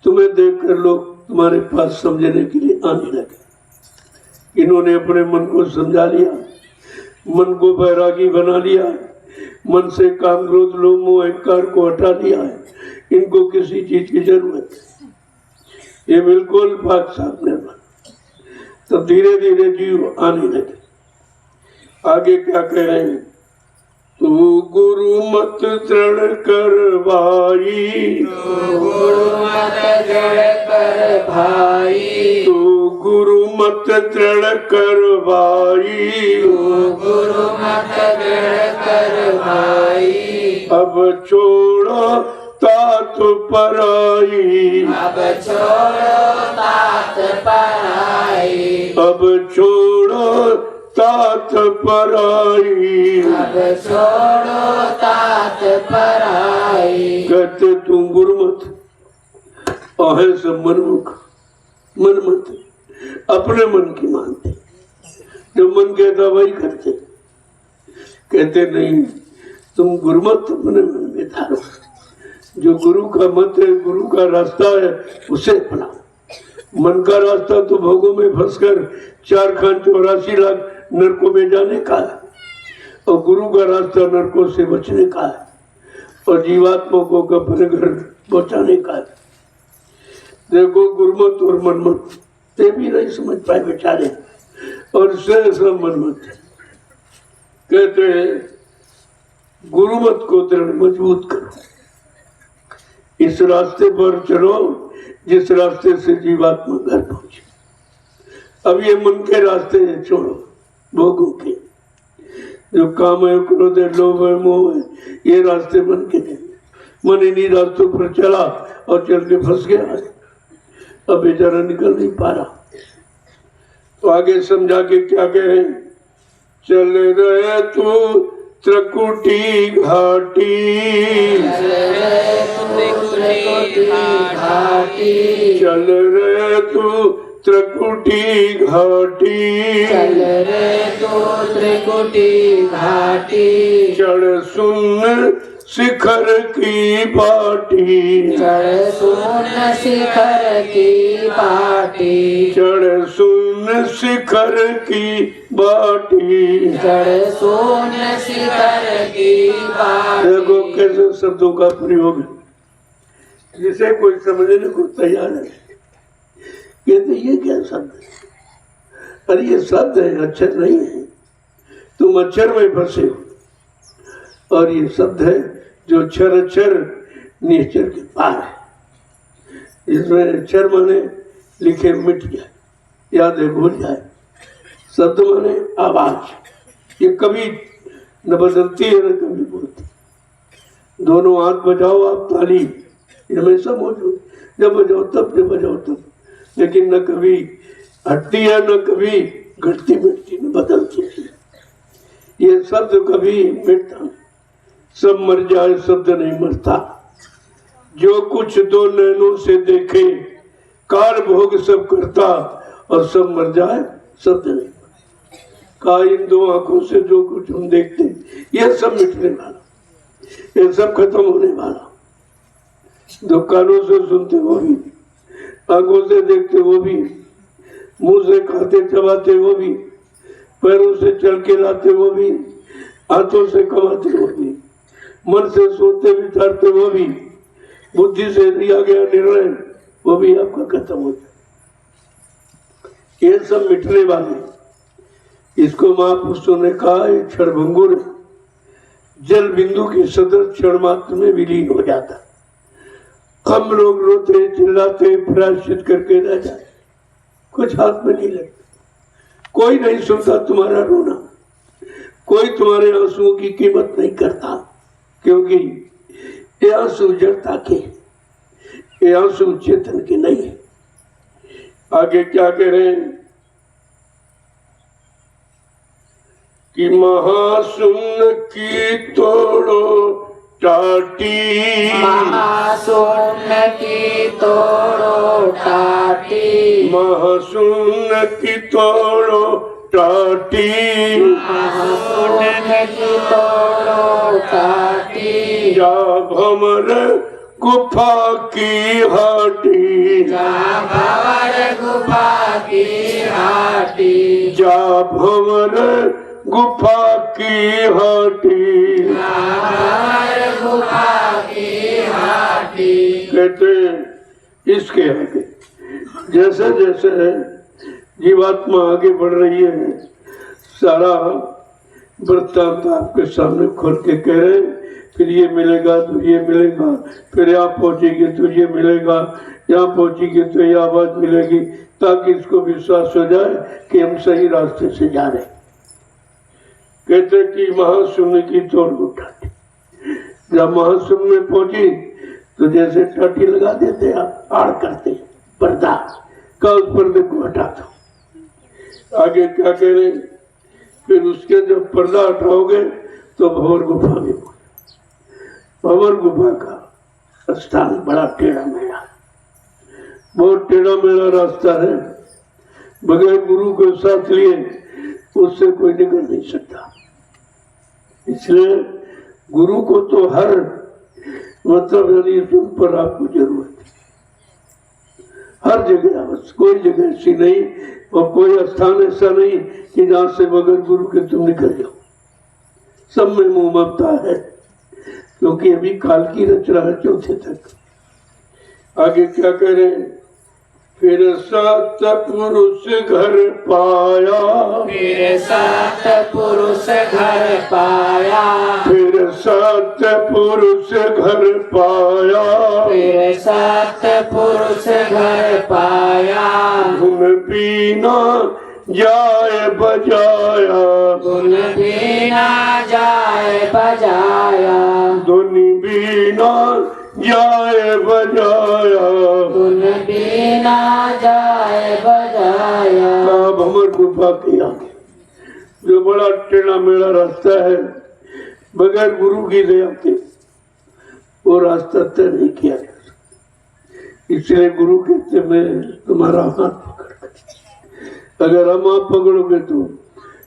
तुम्हें देखकर लोग तुम्हारे पास समझने के लिए आने लगे। इन्होंने अपने मन को समझा लिया, मन को बैरागी बना लिया, मन से काम क्रोध लोभ मोह अहंकार को हटा लिया है। इनको किसी चीज की जरूरत है, ये बिल्कुल बात सामने बना। तो धीरे धीरे जीव आने लगे। आगे क्या कह रहे हैं? तू गुरु मत दृढ़ कर भाई,
गुरु मत दृढ़ कर भाई,
तू गुरु मत दृढ़ कर भाई,
गुरु मत दृढ़ कर भाई,
अब छोड़ो तात पराई,
अब छोड़ो तात पराई,
अब छोड़ो तात पराई,
अब छोड़ो तात पराई।
कहते तुम गुरुमत अहे सब मनमुख, मन मत अपने मन की मानते, जो मन कहता वही करते। कहते नहीं, तुम गुरुमत अपने मन में धारो, जो गुरु का मत है, गुरु का रास्ता है, उसे अपनाओ। मन का रास्ता तो भोगों में फंसकर 4,84 लाख नरकों में जाने का है, और गुरु का रास्ता नरकों से बचने का है और जीवात्मा को अपने घर पहुंचाने का है। देखो गुरुमत और मनमत ये भी नहीं समझ पाए बेचारे, और से सब मनमत कहते हैं गुरुमत को दृढ़ मजबूत करो, इस रास्ते पर चलो जिस रास्ते से जीवात्मा घर पहुंचे। अब ये मन के रास्ते हैं, छोड़ो भोगों के, जो काम है, क्रोध है, लोभ है, मोह है, ये रास्ते मन के हैं। मन इन्हीं रास्तों पर चला और चल के फंस गया, अब बेचारा निकल नहीं पा रहा। तो आगे समझा के क्या कह रहे हैं? चल रहे तू त्रिकुटी घाटी, चल रहे तू त्रिकुटी घाटी,
चल रे तू त्रिकुटी घाटी,
चढ़ सुन शिखर की बाटी,
चढ़ सुन शिखर की बाटी,
चढ़ सुन शिखर की बाटी।
चढ़ सुन शिखर की बाटी।
देखो कैसे शब्दों का प्रयोग है जिसे कोई समझने को तैयार है। कहते ये क्या शब्द है? अरे ये शब्द है, अक्षर नहीं है। तुम अक्षर में फंसे हो और ये शब्द है जो क्षर अक्षर निश्चर के पार है। इसमें अक्षर माने लिखे मिट जाए, याद है भूल जाए। शब्द माने आवाज, ये कभी न बदलती है न कभी बोलती। दोनों हाथ बजाओ आप, ताली हमेशा मौजूद, जब बजाओ तब, जब बजाओ तब। लेकिन न कभी हटती है न कभी घटती मिटती न बदलती है। ये शब्द कभी मिटता, सब मर जाए शब्द नहीं मरता। जो कुछ दो नैनों से देखे, कार भोग सब करता, और सब मर जाए शब्द नहीं मरता। का इन दो आंखों से जो कुछ हम देखते, ये सब मिटने वाला, ये सब खत्म होने वाला। दो कानों से सुनते वो भी, आंखों से देखते वो भी, मुंह से खाते चबाते वो भी, पैरों से चल के लाते वो भी, हाथों से कमाते वो भी, मन से सोचते विचारते वो भी, बुद्धि से लिया गया निर्णय वो भी आपका खत्म हो जाए। ये सब मिटने वाले, इसको महापुरुषों ने कहा एक क्षणभंगुर जल बिंदु की सदर क्षण मात्र में विलीन हो जाता। हम लोग रोते चिल्लाते प्रायश्चित करके रह जाते, कुछ हाथ में नहीं लगता। कोई नहीं सुनता तुम्हारा रोना, कोई तुम्हारे आंसुओं की कीमत नहीं करता, क्योंकि ये आंसू जड़ता के, ये आंसू चेतन के नहीं है। आगे क्या कह रहे हैं कि महाशून्य की तोड़ो टाटी,
महाशून्य की तोड़ो टाटी,
महाशून्य की तोड़ो टाटी,
महाशून्य की तोड़ो टाटी,
जा भमर गुफा की हाटी,
जा भंवर गुफा की हाटी,
जा भमर गुफा की हाटी।
जा भंवर गुफा की हाटी।
कहते हैं इसके आगे जैसे जैसे जीवात्मा आगे बढ़ रही है, सारा वृत्तांत आपके सामने खोल के कह रहे हैं। फिर ये मिलेगा तो ये मिलेगा, फिर यहाँ पहुंचेगी तो ये मिलेगा, यहाँ पहुंचेगी तो ये आवाज मिलेगी, ताकि इसको विश्वास हो जाए कि हम सही रास्ते से जा रहे हैं। कहते कि महाशून्य की तोड़ उठाती, जब महाशून्य में पहुंची तो जैसे टाटी लगा देते आप, आड़ करते पर्दा का, उस पर्दे को हटा दो। आगे क्या कह रहे, फिर उसके जब पर्दा हटाओगे तो भंवर गुफा में, भंवर गुफा का स्थान बड़ा टेढ़ा मेढ़ा, बहुत टेढ़ा मेढ़ा रास्ता है। बगैर गुरु को साथ लिए उससे कोई निकल नहीं सकता। इसलिए गुरु को तो हर मतलब पर आपको जरूरत है, हर जगह। बस कोई जगह ऐसी नहीं और कोई स्थान ऐसा नहीं कि जहां से बगैर गुरु के तुम निकल जाओ। सब में मुंह ममता है, क्योंकि अभी काल की रचना है चौथे तक। आगे क्या कह रहे हैं, फिर सतपुरुष घर पाया,
फिर सतपुरुष घर पाया,
फिर सतपुरुष घर पाया,
फिर सतपुरुष घर पाया,
धुन पीना जाए बजाया,
गुण बिना जाए बजाया,
धुनि बीना जाए बजाया।
गुण बिना जाए बजाया।
भंवर गुफा के आगे जो बड़ा टेढ़ा मेढ़ा रास्ता है, बगैर गुरु की दया के वो रास्ता तय नहीं किया जा सकता। इसलिए गुरु कहते मैं तुम्हारा हाथ पकड़, अगर हम हाथ पकड़ोगे तो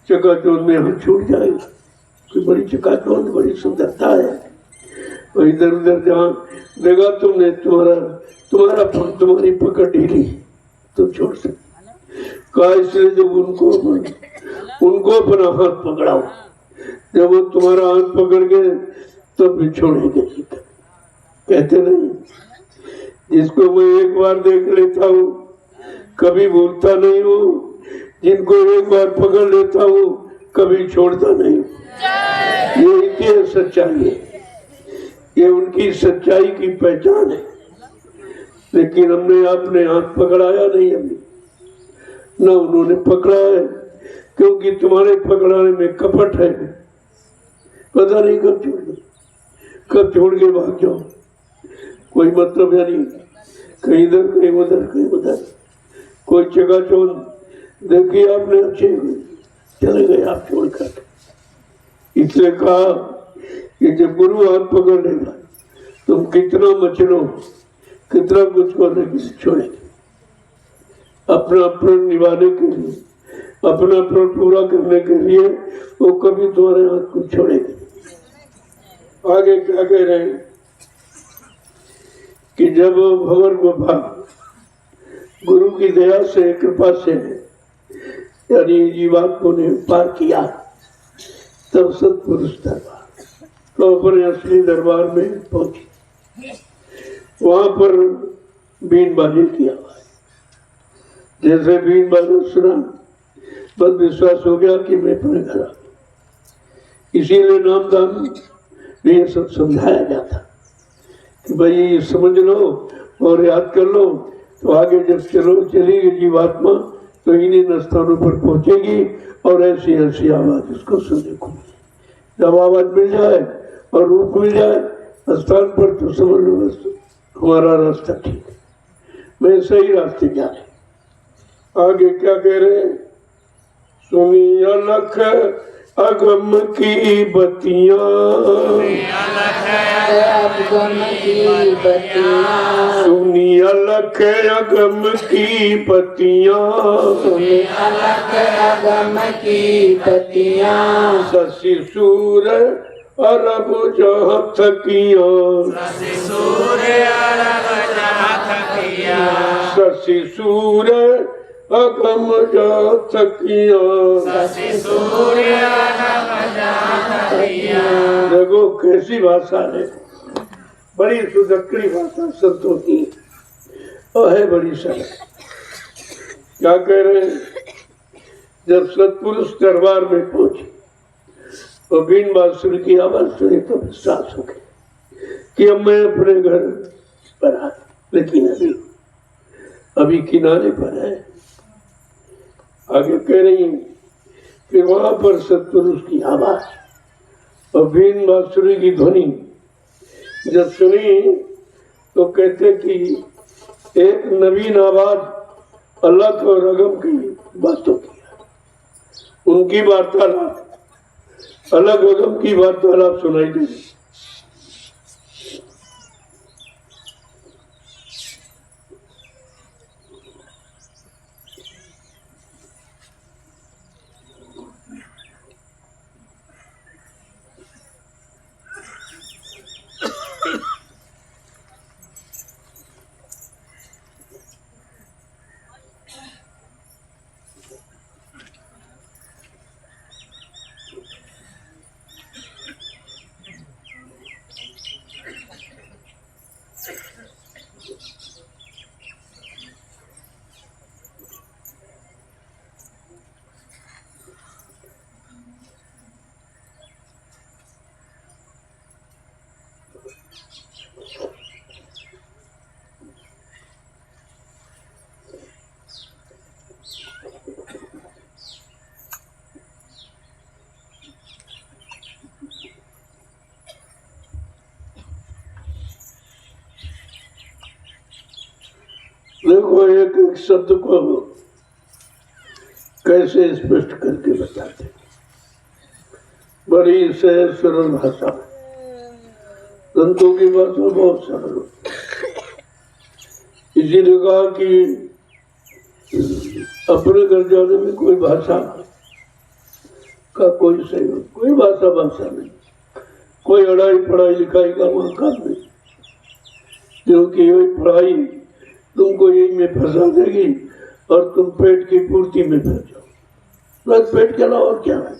चकाचौंध में हाथ छूट जाएगा। तो बड़ी चकाचौंध, बड़ी सुंदरता है। और इधर उधर जहाँ देखा तुमने तुम्हारी पकड़ ढीली तो छोड़ सकते कहा। इसलिए जब उनको अपना हाथ पकड़ाओ, जब वो तुम्हारा हाथ पकड़ के तब भी छोड़ेंगे। कहते नहीं, जिसको मैं एक बार देख लेता हूँ कभी भूलता नहीं हूँ, जिनको एक बार पकड़ लेता हूँ कभी छोड़ता नहीं हूँ। ये इनकी सच्चाई है, ये उनकी सच्चाई की पहचान है। लेकिन हमने अपने हाथ पकड़ाया नहीं, हमने न उन्होंने पकड़ा है, क्योंकि तुम्हारे पकड़ाने में कपट है। पता नहीं कब छोड़ के भाग जाओ, कोई मतलब या नहीं। कहीं इधर कहीं उधर कहीं उधर, कोई चकाचौंध देखिए आपने, अच्छे चले गए आप छोड़कर। इसलिए कहा कि जब गुरु हाथ पकड़ लेगा तुम कितना मचलो, कितना कुछ को लेकिन छोड़ेंगे। अपना प्रण निभाने के लिए, अपना प्रण पूरा करने के लिए वो कभी तुम्हारे हाथ को छोड़ेंगे। आगे क्या कह रहे हैं कि जब भंवर गोपाल गुरु की दया से, कृपा से यानी जीवात्मा ने पार किया, तब सत्पुरुष दरबार तो अपने असली दरबार में पहुंचे। वहां पर बीन बाजी की आवाज, जैसे बीन बाजी सुना बस विश्वास हो गया कि मैं अपने घर आ। इसीलिए नामदान में ये सब समझाया जाता कि भाई ये समझ लो और याद कर लो, तो आगे जब चलेगी जीवात्मा तो इन्हीं स्थानों पर पहुंचेगी और ऐसी ऐसी आवाज उसको सुनने को। जब आवाज मिल जाए और रूप मिल जाए स्थान पर तो समझ लो बस हमारा रास्ता ठीक है, मैं सही रास्ते जा रहे। आगे क्या कह रहे हैं, सुनी अलख अगम की बतियां, सुनी अलख अगम की बतियां, शशि सूर अरब जहाँ थकिया, शशि सूर अगम जहाँ थकिया। देखो कैसी भाषा है, बड़ी सुदक्कड़ी भाषा संतों की और है बड़ी सरल। क्या कह रहे हैं, जब सत्पुरुष दरबार में पहुंचे तो बीन बांसुरी की आवाज सुनी तो विश्वास हो गया कि अब मैं अपने घर पर आ। लेकिन अभी किनारे पर है। आगे कह रही है कि वहां पर सत्पुरुष की आवाज और बीन बांसुरी की ध्वनि जब सुनी तो कहते कि एक नवीन आवाज अलग और अगम की बातों की, उनकी वार्तालाप अलग अगम की वार्तालाप सुनाई दी। देखो एक एक शब्द को कैसे स्पष्ट करके बताते। बड़ी सहज सरल भाषा है। संतों की भाषा बहुत सरल होती है। इसीलिए कहा कि अपने घर जाने में कोई भाषा का कोई सहयोग, कोई भाषा नहीं, कोई पढ़ाई लिखाई का वहां काम नहीं, क्योंकि यही पढ़ाई तुमको यही में फंसा देगी और तुम पेट की पूर्ति में फंस जाओ। बस पेट के अलावा और क्या है,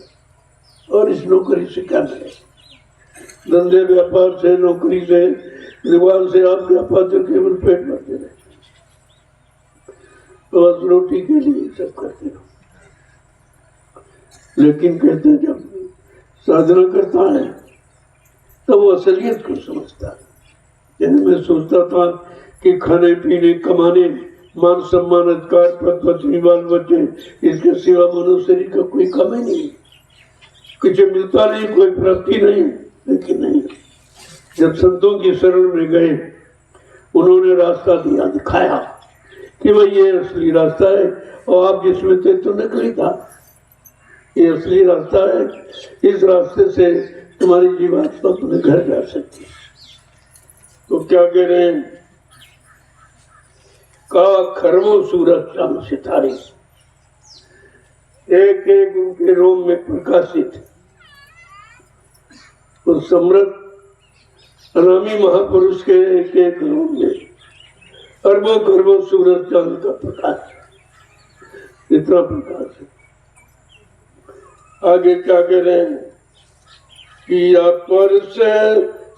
और इस नौकरी से क्या मिले? धंधे व्यापार से, नौकरी से, दुकान से आप व्यापार से केवल पेट भरते रहे, तो बस रोटी के लिए सब करते रहो। लेकिन कहते हैं जब साधना करता है तब वो असलियत को समझता है। जैसे मैं सोचता था कि खाने पीने, कमाने, मान सम्मान, अधिकार, पद, पत्नी, बाल बच्चे, इसके सिवा मनुष्य शरीर का कोई काम ही नहीं, कुछ मिलता नहीं, कोई प्राप्ति नहीं। लेकिन नहीं, जब संतों की शरण में गए, उन्होंने रास्ता दिया, दिखाया कि भाई ये असली रास्ता है, और आप जिसमें थे तो नकली था। ये असली रास्ता है, इस रास्ते से तुम्हारी जीवात्मा तुम्हें घर जा सकती है। तो क्या कह रहे हैं? का खरमो सूरज चांद सितारे, एक एक उनके रोम में प्रकाशित। उस सम्राट अनामी महापुरुष के एक एक रोम में अरबों खरबों सूरज चांद का प्रकाश, इतना प्रकाश है। आगे क्या कह रहे हैं? किया पर से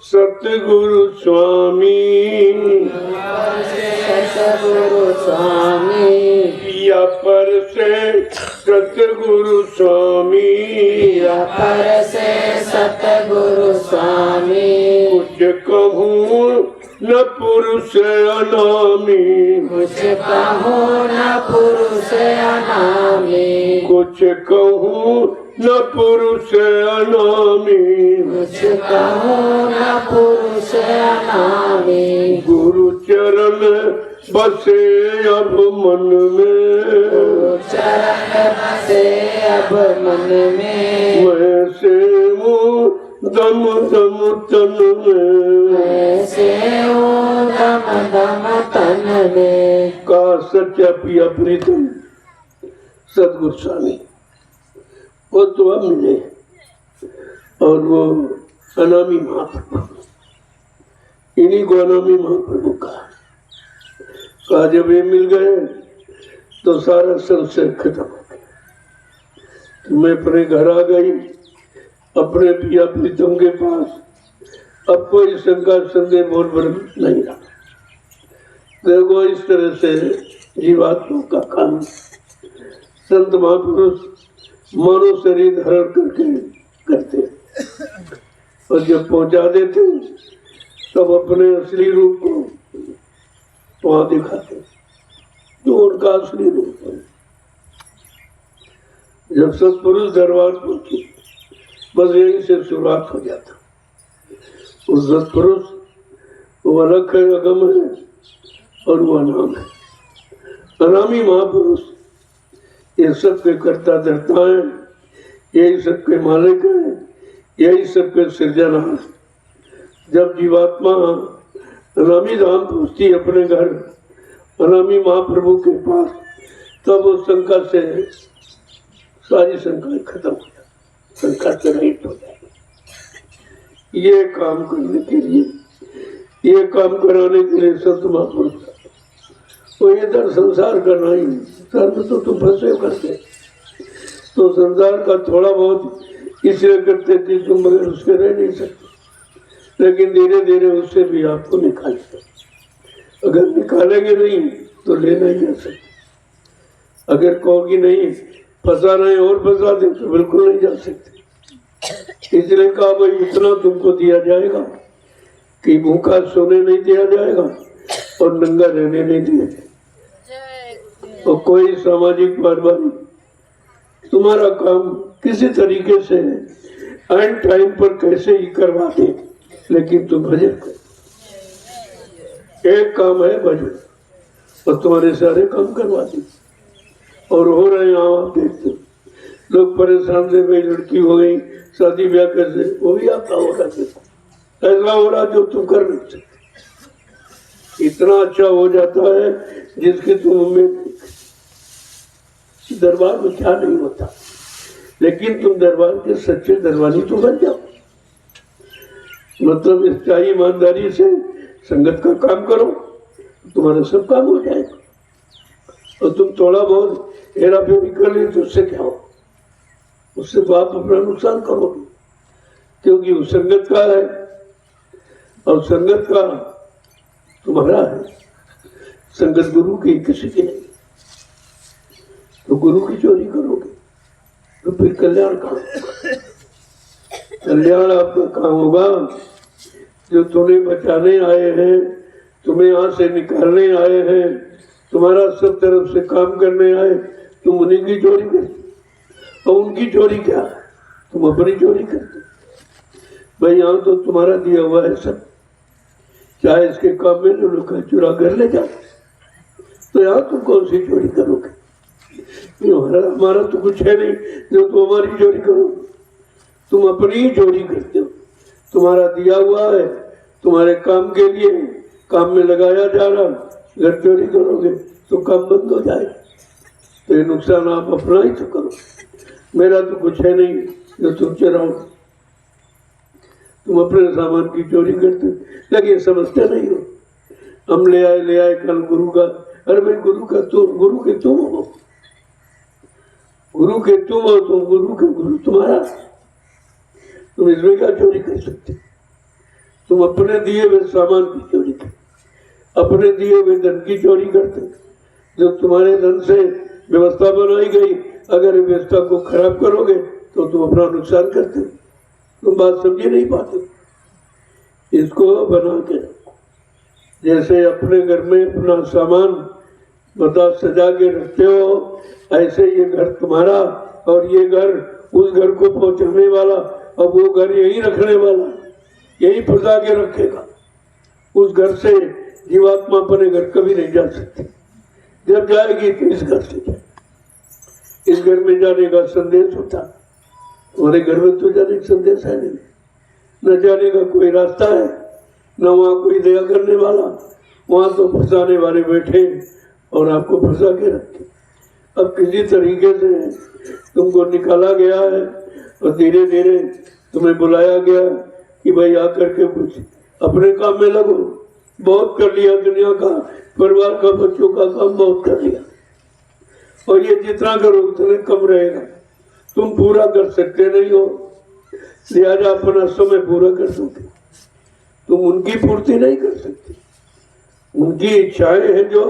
सतगुरु स्वामी,
सतगुरु स्वामी,
किया पर से सतगुरु स्वामी,
किया पर से सतगुरु स्वामी।
कुछ कहूँ न पुरुष अनामी,
कुछ कहूँ न पुरुष अनामी,
कुछ कहूँ न पुरुष अनामी,
कुछ कहूँ न पुरुष अनामी।
गुरु चरण बसे अब मन में,
गुरु चरण बसे अब मन में,
वैसे हूँ दम दम तन में,
वैसे हूँ दम दम तन में।
का सच्चा पिया प्रीतम सतगुरु स्वामी, वो तो अब मिले, और वो अनामी महाप्रभु, इन्हीं को अनामी महाप्रभु कहा। जब ये मिल गए तो सारा संशय खत्म हो गया। मैं अपने घर आ गई, अपने पिया प्रीतम के पास। अब कोई शंका संदेह बोल भरम नहीं रहा। देखो इस तरह से जीवात्मा का काम संत महापुरुष मानव शरीर धारण करके करते, और जब पहुंचा देते तब अपने असली रूप को वहां दिखाते, जो उनका असली रूप है। जब सत्पुरुष दरबार पहुंचे, बस यहीं से शुरुआत हो जाता। उस सत्पुरुष वो अलग है, अगम है, और वो अनाम है। अनामी महापुरुष ये सब के कर्ता धर्ता है, यही सबके मालिक है, यही सबके सृजनहार। जब जीवात्मा अनामी धाम पहुंचती अपने घर, अनामी महाप्रभु के पास, तब वो शंका से सारी शंकाएं खत्म हो जाती, शंका से रहित हो जाती। ये काम करने के लिए, ये काम कराने के लिए संत महापुरुष, वो इधर संसार का नहीं, संसार में तो तुम फंसे करते, तो संसार का थोड़ा बहुत इसलिए करते कि तुम मगर उसके रह नहीं सकते, लेकिन धीरे धीरे उससे भी आपको निकाल सकते। अगर निकालेंगे नहीं तो ले नहीं जा सकते। अगर कहोगी नहीं फंसा रहे और फंसा दे तो बिल्कुल नहीं जा सकते। इसलिए कहा भाई इतना तुमको दिया जाएगा कि भूखा सोने नहीं दिया जाएगा और नंगा रहने नहीं दिया जाएगा, और कोई सामाजिक बर्बादी, तुम्हारा काम किसी तरीके से एंड टाइम पर कैसे ही करवा दे, लेकिन तुम भजन करो। एक काम है भजन, और तुम्हारे सारे काम करवा दी, और हो रहे हैं। आप देखते लोग परेशान से, भाई लड़की हो गई, शादी ब्याह कैसे, वो भी आपका हो रहा है, ऐसा हो रहा जो तुम कर नहीं सकते। इतना अच्छा हो जाता है जिसकी तुम उम्मीद नहीं करते। दरबार में क्या नहीं होता, लेकिन तुम दरबार के सच्चे दरबारी तो बन जाओ। मतलब सच्चाई ईमानदारी से संगत का काम करो, तुम्हारा सब काम हो जाएगा। और तुम थोड़ा बहुत हेरा फेरी कर ले तो उससे क्या हो, उससे तो आप अपना नुकसान करोगे, क्योंकि वो संगत का है और संगत का तुम्हारा है। संगत गुरु की किसी की नहीं, तो गुरु की चोरी करोगे तो फिर कल्याण कहाँ होगा? कल्याण आपका कहाँ होगा? जो तुम्हें बचाने आए हैं, तुम्हें यहाँ से निकालने आए हैं, तुम्हारा सब तरफ से काम करने आए, तुम उन्हीं की चोरी करते। और उनकी चोरी क्या है? तुम अपनी चोरी करते। भाई यहाँ तो तुम्हारा दिया हुआ है सब, चाहे इसके काम में जो लोग चुरा कर ले जाओ, तो यहाँ तुम कौन सी चोरी करोगे? हमारा तो कुछ है नहीं जो तुम हमारी चोरी करो। तुम अपनी ही चोरी करते हो। तुम्हारा दिया हुआ है तुम्हारे काम के लिए, काम में लगाया जा रहा, अगर चोरी करोगे तो काम बंद हो जाए, तो ये नुकसान आप अपना ही तो करो। मेरा तो कुछ है नहीं जो तुम चुराओ। तुम अपने सामान की चोरी करते, लेकिन समझते नहीं हो। हम ले आए कल गुरु का, अरे भाई गुरु का तुम, गुरु के तुम हो, गुरु के तुम हो, तुम गुरु के गुरु तुम्हारा। तुम इसमें क्या चोरी कर सकते? तुम अपने दिए हुए सामान की चोरी कर, अपने दिए हुए धन की चोरी करते। जब तुम्हारे धन से व्यवस्था बनाई गई, अगर व्यवस्था को खराब करोगे तो तुम अपना नुकसान करते। तुम बात समझे नहीं पाते। इसको बना के रखो, जैसे अपने घर में अपना सामान बता सजा के रखते हो, ऐसे ये घर तुम्हारा और ये घर उस घर को पहुंचाने वाला, और वो घर यही रखने वाला, यही फंसा के रखेगा। उस घर से जीवात्मा अपने घर कभी नहीं जा सकती। जब जाएगी तो इस घर से जाए। इस घर में जाने का संदेश होता, तुम्हारे घर में तो जाने का संदेश है नहीं, न जाने का कोई रास्ता है, न वहाँ कोई दया करने वाला। वहाँ तो फंसाने वाले बैठे और आपको फंसा के रखे। अब किसी तरीके से तुमको निकाला गया है और धीरे धीरे तुम्हें बुलाया गया कि भाई आकर के कुछ अपने काम में लगो। बहुत कर लिया दुनिया का, परिवार का, बच्चों का काम बहुत कर लिया, और ये जितना करो उतने कम रहेगा। तुम पूरा कर सकते नहीं हो, लिहाजा अपना समय पूरा कर दोगे। तुम उनकी पूर्ति नहीं कर सकते। उनकी इच्छाएं हैं जो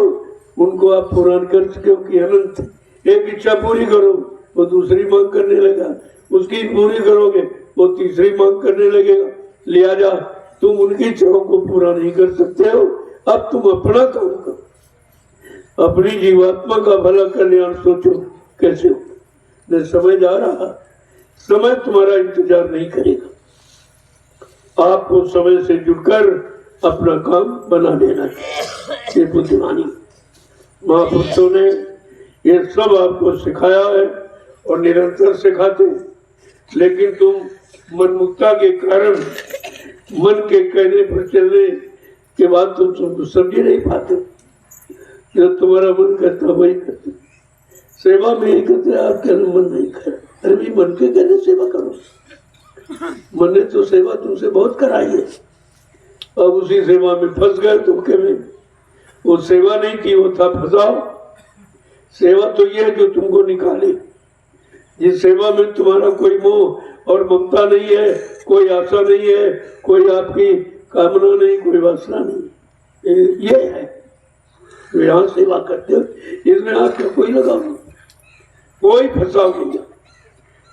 उनको आप पूरा कर सके, कि अनंत। एक इच्छा पूरी करो वो दूसरी मांग करने लगा, उसकी पूरी करोगे वो तीसरी मांग करने लगेगा। लिहाजा तुम उनकी इच्छाओं को पूरा नहीं कर सकते हो। अब तुम अपना काम करो, अपनी जीवात्मा का भला कल्याण सोचो कैसे हो। न समय जा रहा, समय तुम्हारा इंतजार नहीं करेगा। आपको समय से जुड़कर अपना काम बना लेना चाहिए। ये बुद्धिमानी महापुरुषों ने ये सब आपको सिखाया है और निरंतर सिखाते हैं, लेकिन तुम मनमुक्ता के कारण, मन के कहने पर चलने के बाद तुम समझ नहीं पाते। जो तुम्हारा मन करता वही करते। सेवा में ही करते, आपके मन नहीं कर। अरे भी मन के कहने सेवा करो। मन ने तो सेवा तुमसे बहुत कराई है, अब उसी सेवा में फंस गए धोखे में। वो सेवा नहीं थी, वो था फंसाओ। सेवा तो ये है जो तुमको निकाले, जिस सेवा में तुम्हारा कोई मोह और ममता नहीं है, कोई आशा नहीं है, कोई आपकी कामना नहीं, कोई वासना नहीं, ये है तो यहाँ सेवा करते हो। इसमें आपका कोई लगाव नहीं, कोई फंसाव नहीं।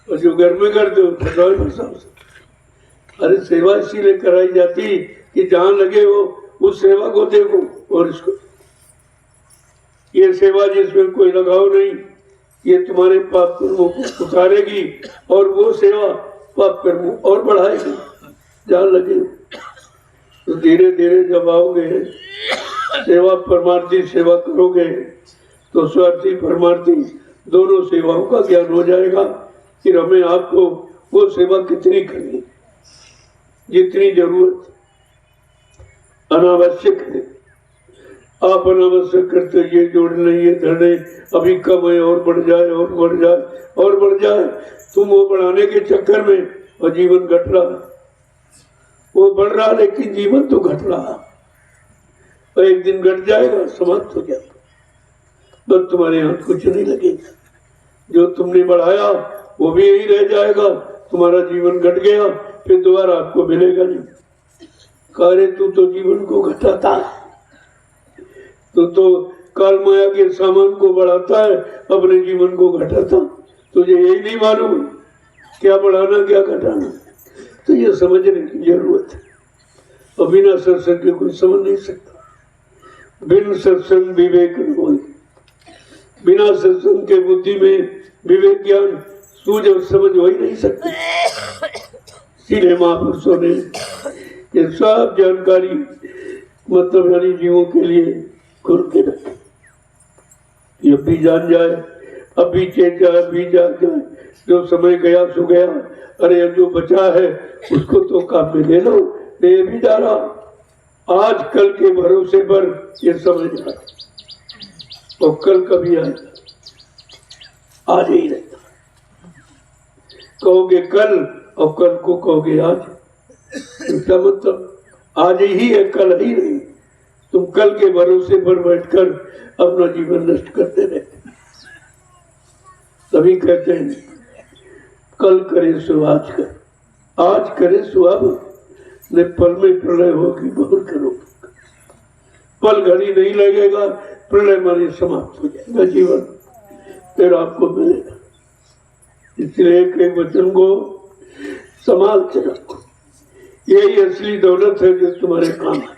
और जो घर में करते हो फंसाव। अरे सेवा इसीलिए कराई जाती कि जहाँ लगे हो उस सेवा को देखो और इसको। ये सेवा जिसमें कोई लगाव नहीं, ये तुम्हारे पाप कर्मों को उतारेगी और वो सेवा पाप कर्मों और बढ़ाएगी। जहाँ लगे तो धीरे धीरे जब आओगे, सेवा परमार्थी सेवा करोगे तो स्वार्थी परमार्थी दोनों सेवाओं का ज्ञान हो जाएगा। फिर हमें आपको वो सेवा कितनी करनी, जितनी जरूरत अनावश्यक है। आप अनावश्यक करते ये जोड़ने ये धरने, अभी कम है और बढ़ जाए और बढ़ जाए और बढ़ जाए। तुम वो बढ़ाने के चक्कर में और जीवन घट रहा, वो बढ़ रहा लेकिन जीवन तो घट रहा। और एक दिन घट जाएगा, समाप्त हो जाएगा, बस तुम्हारे हाथ कुछ नहीं लगेगा। जो तुमने बढ़ाया वो भी यही रह जाएगा, तुम्हारा जीवन घट गया, फिर दोबारा आपको मिलेगा नहीं। कार्य तू तो जीवन को घटाता है, तो काल माया के सामान को बढ़ाता है, अपने जीवन को घटाता। तुझे यही नहीं मालूम क्या बढ़ाना क्या घटाना, तो ये समझने की जरूरत है। और बिना सत्संग के कोई समझ नहीं सकता। बिन सत्संग विवेक न होई, बिना सत्संग के बुद्धि में विवेक ज्ञान सूझ और समझ हो ही नहीं सकती। इसीलिए महापुरुषों ने ये सब जानकारी मतलब यानी जीवों के लिए खुल के रखे। ये भी जान जाए, अभी चेत जाए, अभी जान जाए, जो समय गया सो गया। अरे जो बचा है उसको तो काम में ले लो, ये भी जा रहा। आज कल के भरोसे पर ये समझ आ, और कल कभी आएगा, आज ही रहता। कहोगे कल और कल को कहोगे आज, इसका मतलब आज ही है, कल ही नहीं। तुम कल के भरोसे पर बैठकर अपना जीवन नष्ट करते रहते। तभी कहते हैं कल करे सो आज कर, आज करे सो अब, न पल में प्रलय होगी गौर करो। पल घड़ी नहीं लगेगा, प्रलय माने समाप्त हो जाएगा जीवन, फिर आपको मिलेगा। इसलिए एक वचन को संभाल के रखो, यही असली दौलत है जो तुम्हारे काम है।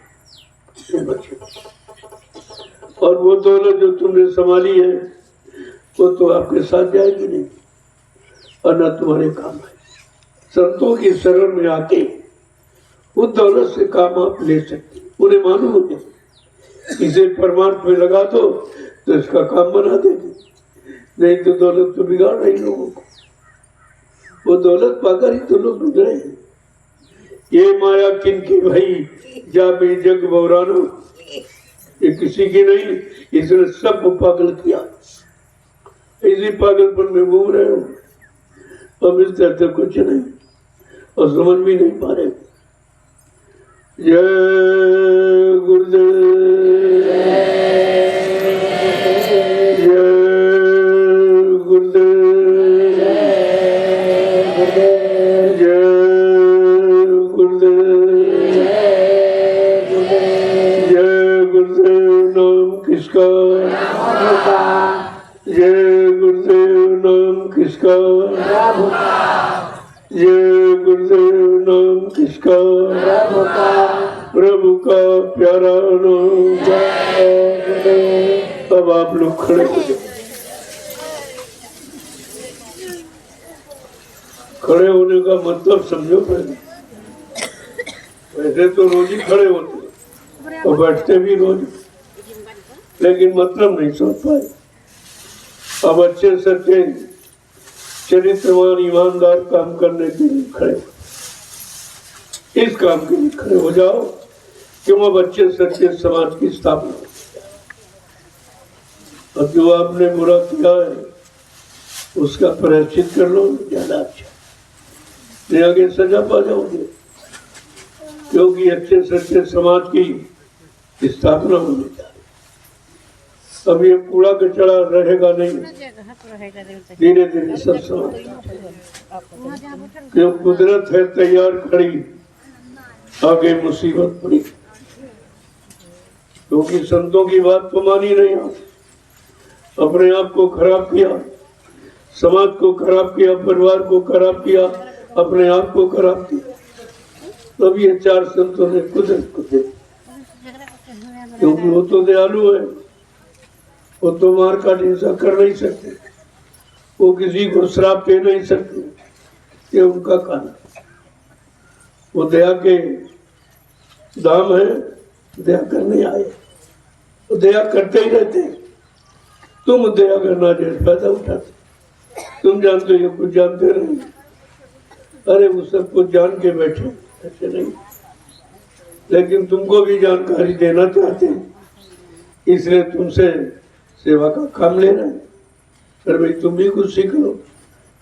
और वो दौलत जो तुमने संभाली है वो तो आपके साथ जाएगी नहीं और न तुम्हारे काम है। संतों की शरण में आके उस दौलत से काम आप ले सकते, उन्हें मालूम है इसे परमार्थ में लगा दो तो इसका काम बना देगी, नहीं तो दौलत तो बिगाड़ रही लोगों को। वो दौलत पाकर ही तो लोग बिगड़े हैं। ये माया किनकी भाई जा भी जग बौरानो, ये किसी की नहीं, इसने सब पागल किया। इसी पागलपन में घूम रहे हो और मिलते थे कुछ नहीं और समझ भी नहीं पा रहे। जय गुरुदेव, जय गुरुदेव, जय गुरुदेव, जय गुरुदेव। नाम किसका, जय गुरुदेव। नाम किसका, जय गुरुदेव। नाम किसका, प्रभु का प्यारा नाम। जय गुरुदेव। अब आप लोग खड़े हो जाओ। खड़े होने का मतलब समझो पहले। वैसे तो रोज ही खड़े होते और बैठते भी रोज, लेकिन मतलब नहीं समझ पाए। अब अच्छे सच्चे चरित्रवान ईमानदार काम करने के लिए खड़े हो, इस काम के लिए खड़े हो जाओ क्यों अब अच्छे सच्चे समाज की स्थापना हो। अब जो आपने बुरा किया है उसका प्रायश्चित कर लो, ज्यादा अच्छा, नहीं आगे सजा पा जाओगे, क्योंकि अच्छे सच्चे समाज की स्थापना होने जा रही। अब ये कूड़ा कचरा रहेगा नहीं, धीरे धीरे सब समाप्त। जो कुदरत है तैयार खड़ी, आगे मुसीबत पड़ी, क्योंकि संतों की बात तो मानी नहीं। अपने आप को खराब किया, समाज को खराब किया, परिवार को खराब किया, अपने आप को खराब किया। तब ये चार संतों ने कुदरत को दे, क्योंकि वो तो दयालु है, वो तो मार का हिंसा कर नहीं सकते, वो किसी को श्राप दे नहीं सकते, ये उनका काम। वो दया के दाम है, दया करने आए, वो दया करते ही रहते। तुम दया करना जैसे पैदा उठाते, तुम जानते हो कुछ जानते नहीं। अरे वो सब कुछ जान के बैठे, ऐसे नहीं, लेकिन तुमको भी जानकारी देना चाहते हैं, इसलिए तुमसे सेवा का काम ले रहे हैं। अरे भाई तुम भी कुछ सीख लो,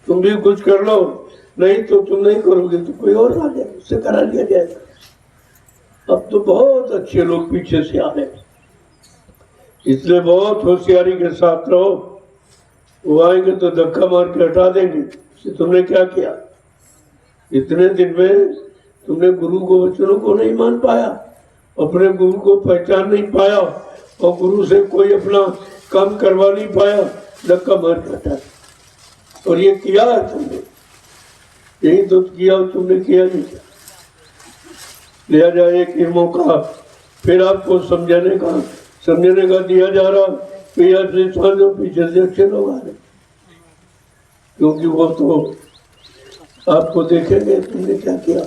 तुम भी कुछ कर लो, नहीं तो तुम नहीं करोगे तो कोई और आ जाए, उससे करा लिया जाएगा। अब तो बहुत अच्छे लोग पीछे से आ रहे हैं, इसलिए बहुत होशियारी के साथ रहो। वो आएंगे तो धक्का मार के हटा देंगे कि तुमने क्या किया, इतने दिन में तुमने गुरु को वचनों को नहीं मान पाया, अपने गुरु को पहचान नहीं पाया और गुरु से कोई अपना काम करवा नहीं पाया, धक्का मार के हटा। और ये किया है तुमने, यही तो किया, तुमने किया नहीं। लिया जाए एक ही मौका फिर आपको समझाने का दिया जा रहा, जो पीछे से अच्छे लोग आ रहे, क्योंकि वो तो आपको देखेंगे तुमने क्या किया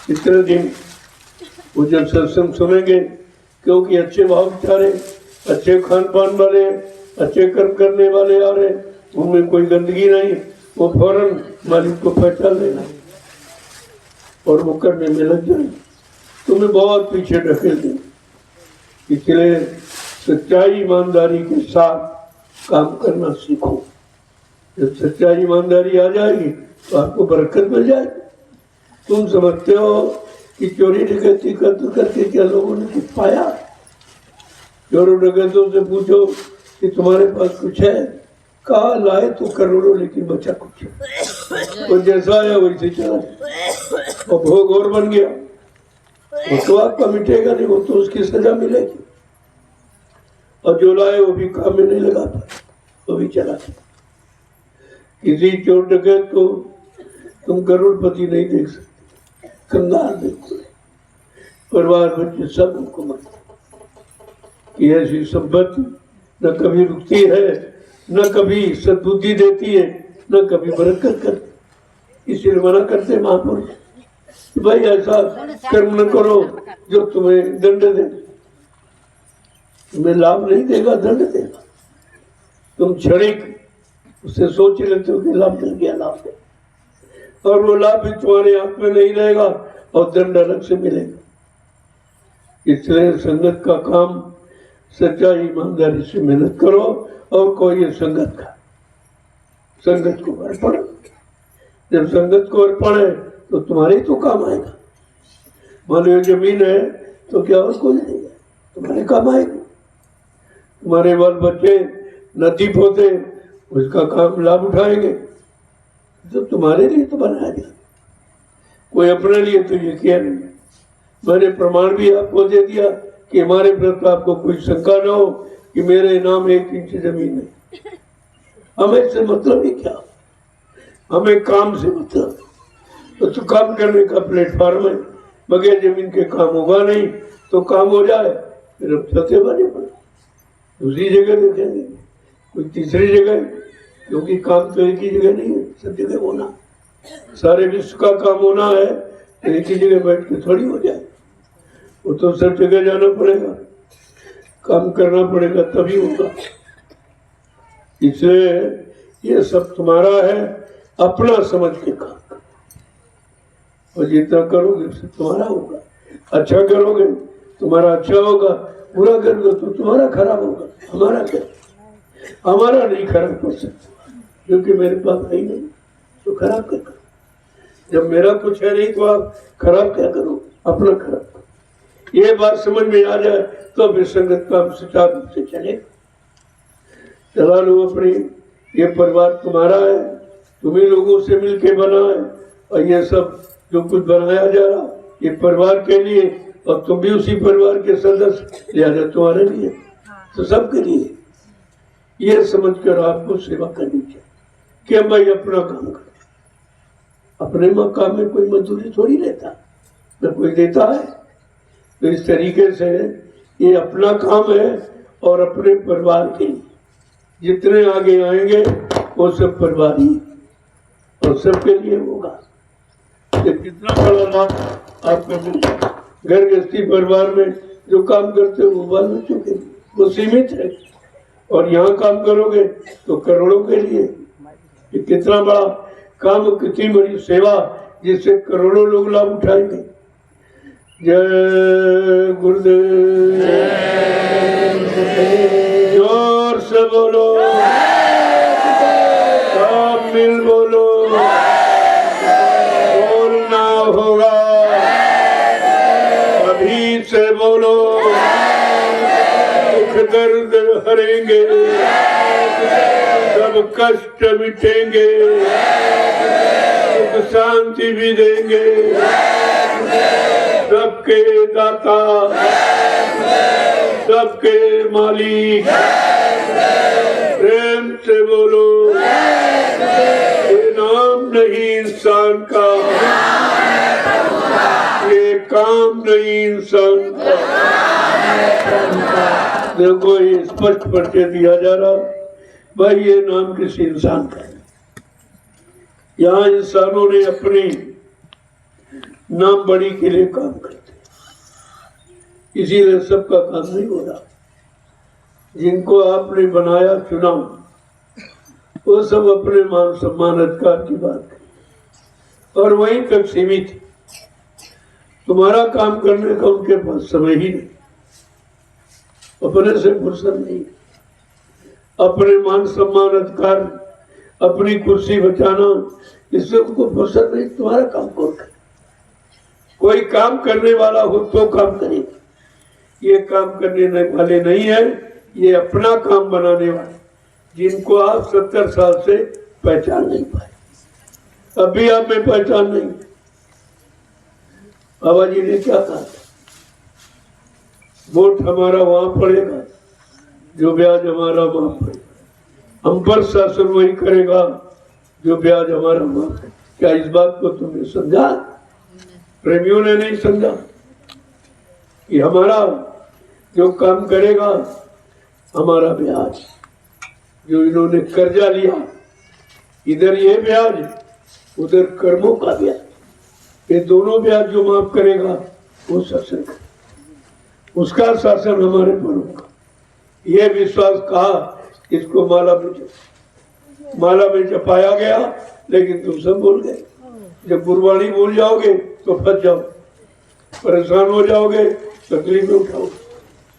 इतने दिन। वो जब सत्संग सुनेंगे, क्योंकि अच्छे भाव विचारे, अच्छे खान पान वाले, अच्छे कर्म करने वाले आ रहे, उनमें कोई गंदगी नहीं, वो फौरन मालिक को पहचान लेना और वो करने में लग जाए, तुम्हें बहुत पीछे ढकेल दें। इसलिए सच्चाई ईमानदारी के साथ काम करना सीखो। जब सच्चाई ईमानदारी आ जाएगी तो आपको बरकत मिल जाएगी। तुम समझते हो कि चोरी डकैती करते क्या लोगों ने कुछ पाया? चोरों डकैतों से पूछो कि तुम्हारे पास कुछ है, कहा लाए तो करोड़ों, लेकिन बचा कुछ, तो जैसा है वैसे चला और भोग और बन गया, वो तो आपका मिटेगा नहीं, वो तो उसकी सजा मिलेगी। और जो लाए वो भी काम में नहीं लगा पाए, वो भी चला गया। किसी चोर डकैत को तुम करोड़पति नहीं देख सकते, कंगाल बिल्कुल, परिवार बच्चे सब उनको मत कि ऐसी संपत्ति न कभी रुकती है, न कभी सद्बुद्धि देती है, न कभी बरकत करती। इसलिए मना करते महापुरुष, भाई ऐसा कर्म न करो जो तुम्हें दंड दे, तुम्हें लाभ नहीं देगा, दंड देगा। तुम क्षणिक उससे सोच लेते हो कि लाभ मिल गया, लाभ दे, और वो लाभ भी तुम्हारे हाथ में नहीं रहेगा और दंड अलग से मिलेगा। इसलिए संगत का काम सच्चाई ईमानदारी से मेहनत करो और कोई ये संगत का, संगत को अर्पण, जब संगत को अर्पण है तो तुम्हारे ही तो काम आएगा। मान लो जमीन है तो क्या और कोई नहीं है, तुम्हारे काम आएगी। तुम्हारे बाल बच्चे नदी पोते उसका काम लाभ उठाएंगे, तो तुम्हारे लिए तो बनाया गया, कोई अपने लिए तो ये किया नहीं। मैंने प्रमाण भी आपको दे दिया कि हमारे प्रति आपको कोई शंका न हो कि मेरे नाम 1 इंच जमीन नहीं। हमें से मतलब ही क्या, हमें काम से मतलब, तो काम करने का प्लेटफॉर्म है। बगैर जमीन के काम होगा नहीं, तो काम हो जाए फिर हम सत्य बने पड़े, दूसरी जगह देखेंगे, कोई तीसरी जगह, क्योंकि काम तो एक ही जगह नहीं है, सब जगह होना, सारे विश्व का काम होना है तो एक ही जगह बैठ के थोड़ी हो जाए, वो तो सब जगह जाना पड़ेगा, काम करना पड़ेगा तभी होगा। इसलिए ये सब तुम्हारा है, अपना समझ के काम करो, और जितना करोगे उससे तुम्हारा होगा। अच्छा करोगे तुम्हारा अच्छा होगा, बुरा करोगे तो तुम्हारा खराब होगा। हमारा क्या, हमारा नहीं खराब कर सकता, क्योंकि मेरे पास है ही नहीं, तो खराब क्या करो? जब मेरा कुछ है नहीं तो आप खराब क्या करो? अपना खराब करो। ये बात समझ में आ जाए तो फिर संगत काम सुचारू रूप से चले। चला लो अपनी, ये परिवार तुम्हारा है, तुम्ही लोगों से मिलके बना है, और ये सब जो कुछ बनाया जा रहा ये परिवार के लिए, और तुम भी उसी परिवार के सदस्य, लिहाजा तुम्हारे लिए, तो सबके लिए। ये समझकर आपको सेवा करनी चाहिए कि मैं अपना काम करूं। अपने काम में कोई मजदूरी थोड़ी लेता, न कोई देता है। तो इस तरीके से ये अपना काम है और अपने परिवार के लिए, जितने आगे आएंगे वो सब परिवार ही और सबके लिए होगा। ये कितना बड़ा लाभ आपको मिलेगा। घर गृहस्थी परिवार में जो काम करते हो वो बाल बच्चों के लिए, वो सीमित है, और यहाँ काम करोगे तो करोड़ों के लिए। ये कितना बड़ा काम कितनी बड़ी सेवा जिससे करोड़ों लोग लाभ उठाएंगे। जय गुरुदेव। जोर से बोलो, सब मिल बोलो, बोलना होगा अभी से बोलो। दुख दर्द हरेंगे, सब कष्ट मिटेंगे, सुख शांति भी देंगे। सबके दाता, सबके मालिक, प्रेम से बोलो। ये नाम नहीं इंसान का, ये काम नहीं इंसान का। देखो ये स्पष्ट परिचय दिया जा रहा, भाई ये नाम किसी इंसान का है। यहाँ इंसानों ने अपनी नाम बड़ी के लिए काम करते, इसीलिए सबका काम नहीं हो रहा। जिनको आपने बनाया चुना वो सब अपने मान सम्मान अधिकार की बात करें और वहीं तक सीमित है। तुम्हारा काम करने का उनके पास समय ही नहीं, अपने से फुर्सत नहीं। अपने मान सम्मान अधिकार, अपनी कुर्सी बचाना, इससे उनको फुर्सत नहीं। तुम्हारा काम कौन करे? कोई काम करने वाला हो तो काम करेगा। ये काम करने वाले नहीं है, ये अपना काम बनाने वाले, जिनको आप 70 साल से पहचान नहीं पाए। अभी आप में पहचान नहीं। बाबा जी ने क्या कहा था? वोट हमारा वहां पड़ेगा जो ब्याज हमारा वहां पड़ेगा। हम पर शासन वही करेगा जो ब्याज हमारा वहां है। क्या इस बात को तुमने समझा? प्रेमियों ने नहीं समझा कि हमारा जो काम करेगा हमारा ब्याज, जो इन्होंने कर्जा लिया, इधर ये ब्याज उधर कर्मों का ब्याज, ये दोनों ब्याज जो माफ करेगा वो शासन करेगा, उसका शासन हमारे पर होगा। ये विश्वास कहा, इसको माला में जपाया गया, लेकिन तुम सब बोल गए। जब गुरबाणी बोल जाओगे तो फंस जाओ, परेशान हो जाओगे, तकलीफें उठाओगे।